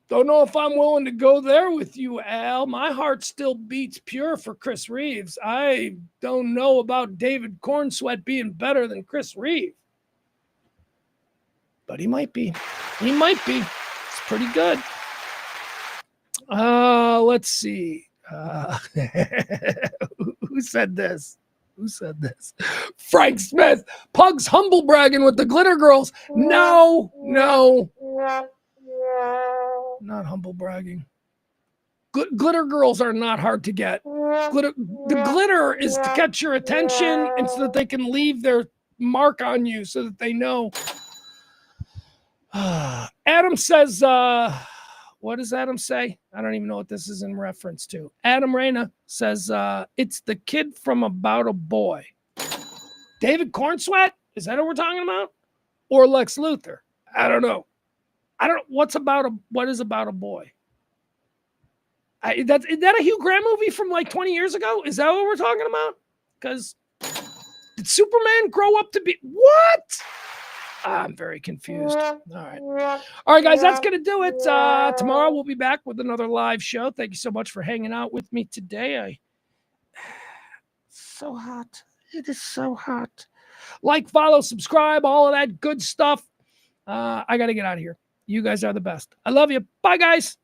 Don't know if I'm willing to go there with you, Al. My heart still beats pure for Chris Reeves. I don't know about David Cornsweet being better than Chris Reeve. But he might be. It's pretty good. Let's see. Who said this? Frank Smith. Pugs humble bragging with the glitter girls. No. Not humble bragging. Glitter girls are not hard to get. The glitter is to catch your attention and so that they can leave their mark on you so that they know. Adam says, what does Adam say? I don't even know what this is in reference to. Adam Reyna says, it's the kid from About a Boy. David Cornsweet? Is that what we're talking about? Or Lex Luthor? I don't know. What is About a Boy? Is that a Hugh Grant movie from like 20 years ago? Is that what we're talking about? Because did Superman grow up to be what? I'm very confused. All right, guys, that's gonna do it. Tomorrow we'll be back with another live show. Thank you so much for hanging out with me today. So hot. It is so hot. Like, follow, subscribe, all of that good stuff. I gotta get out of here. You guys are the best. I love you. Bye, guys.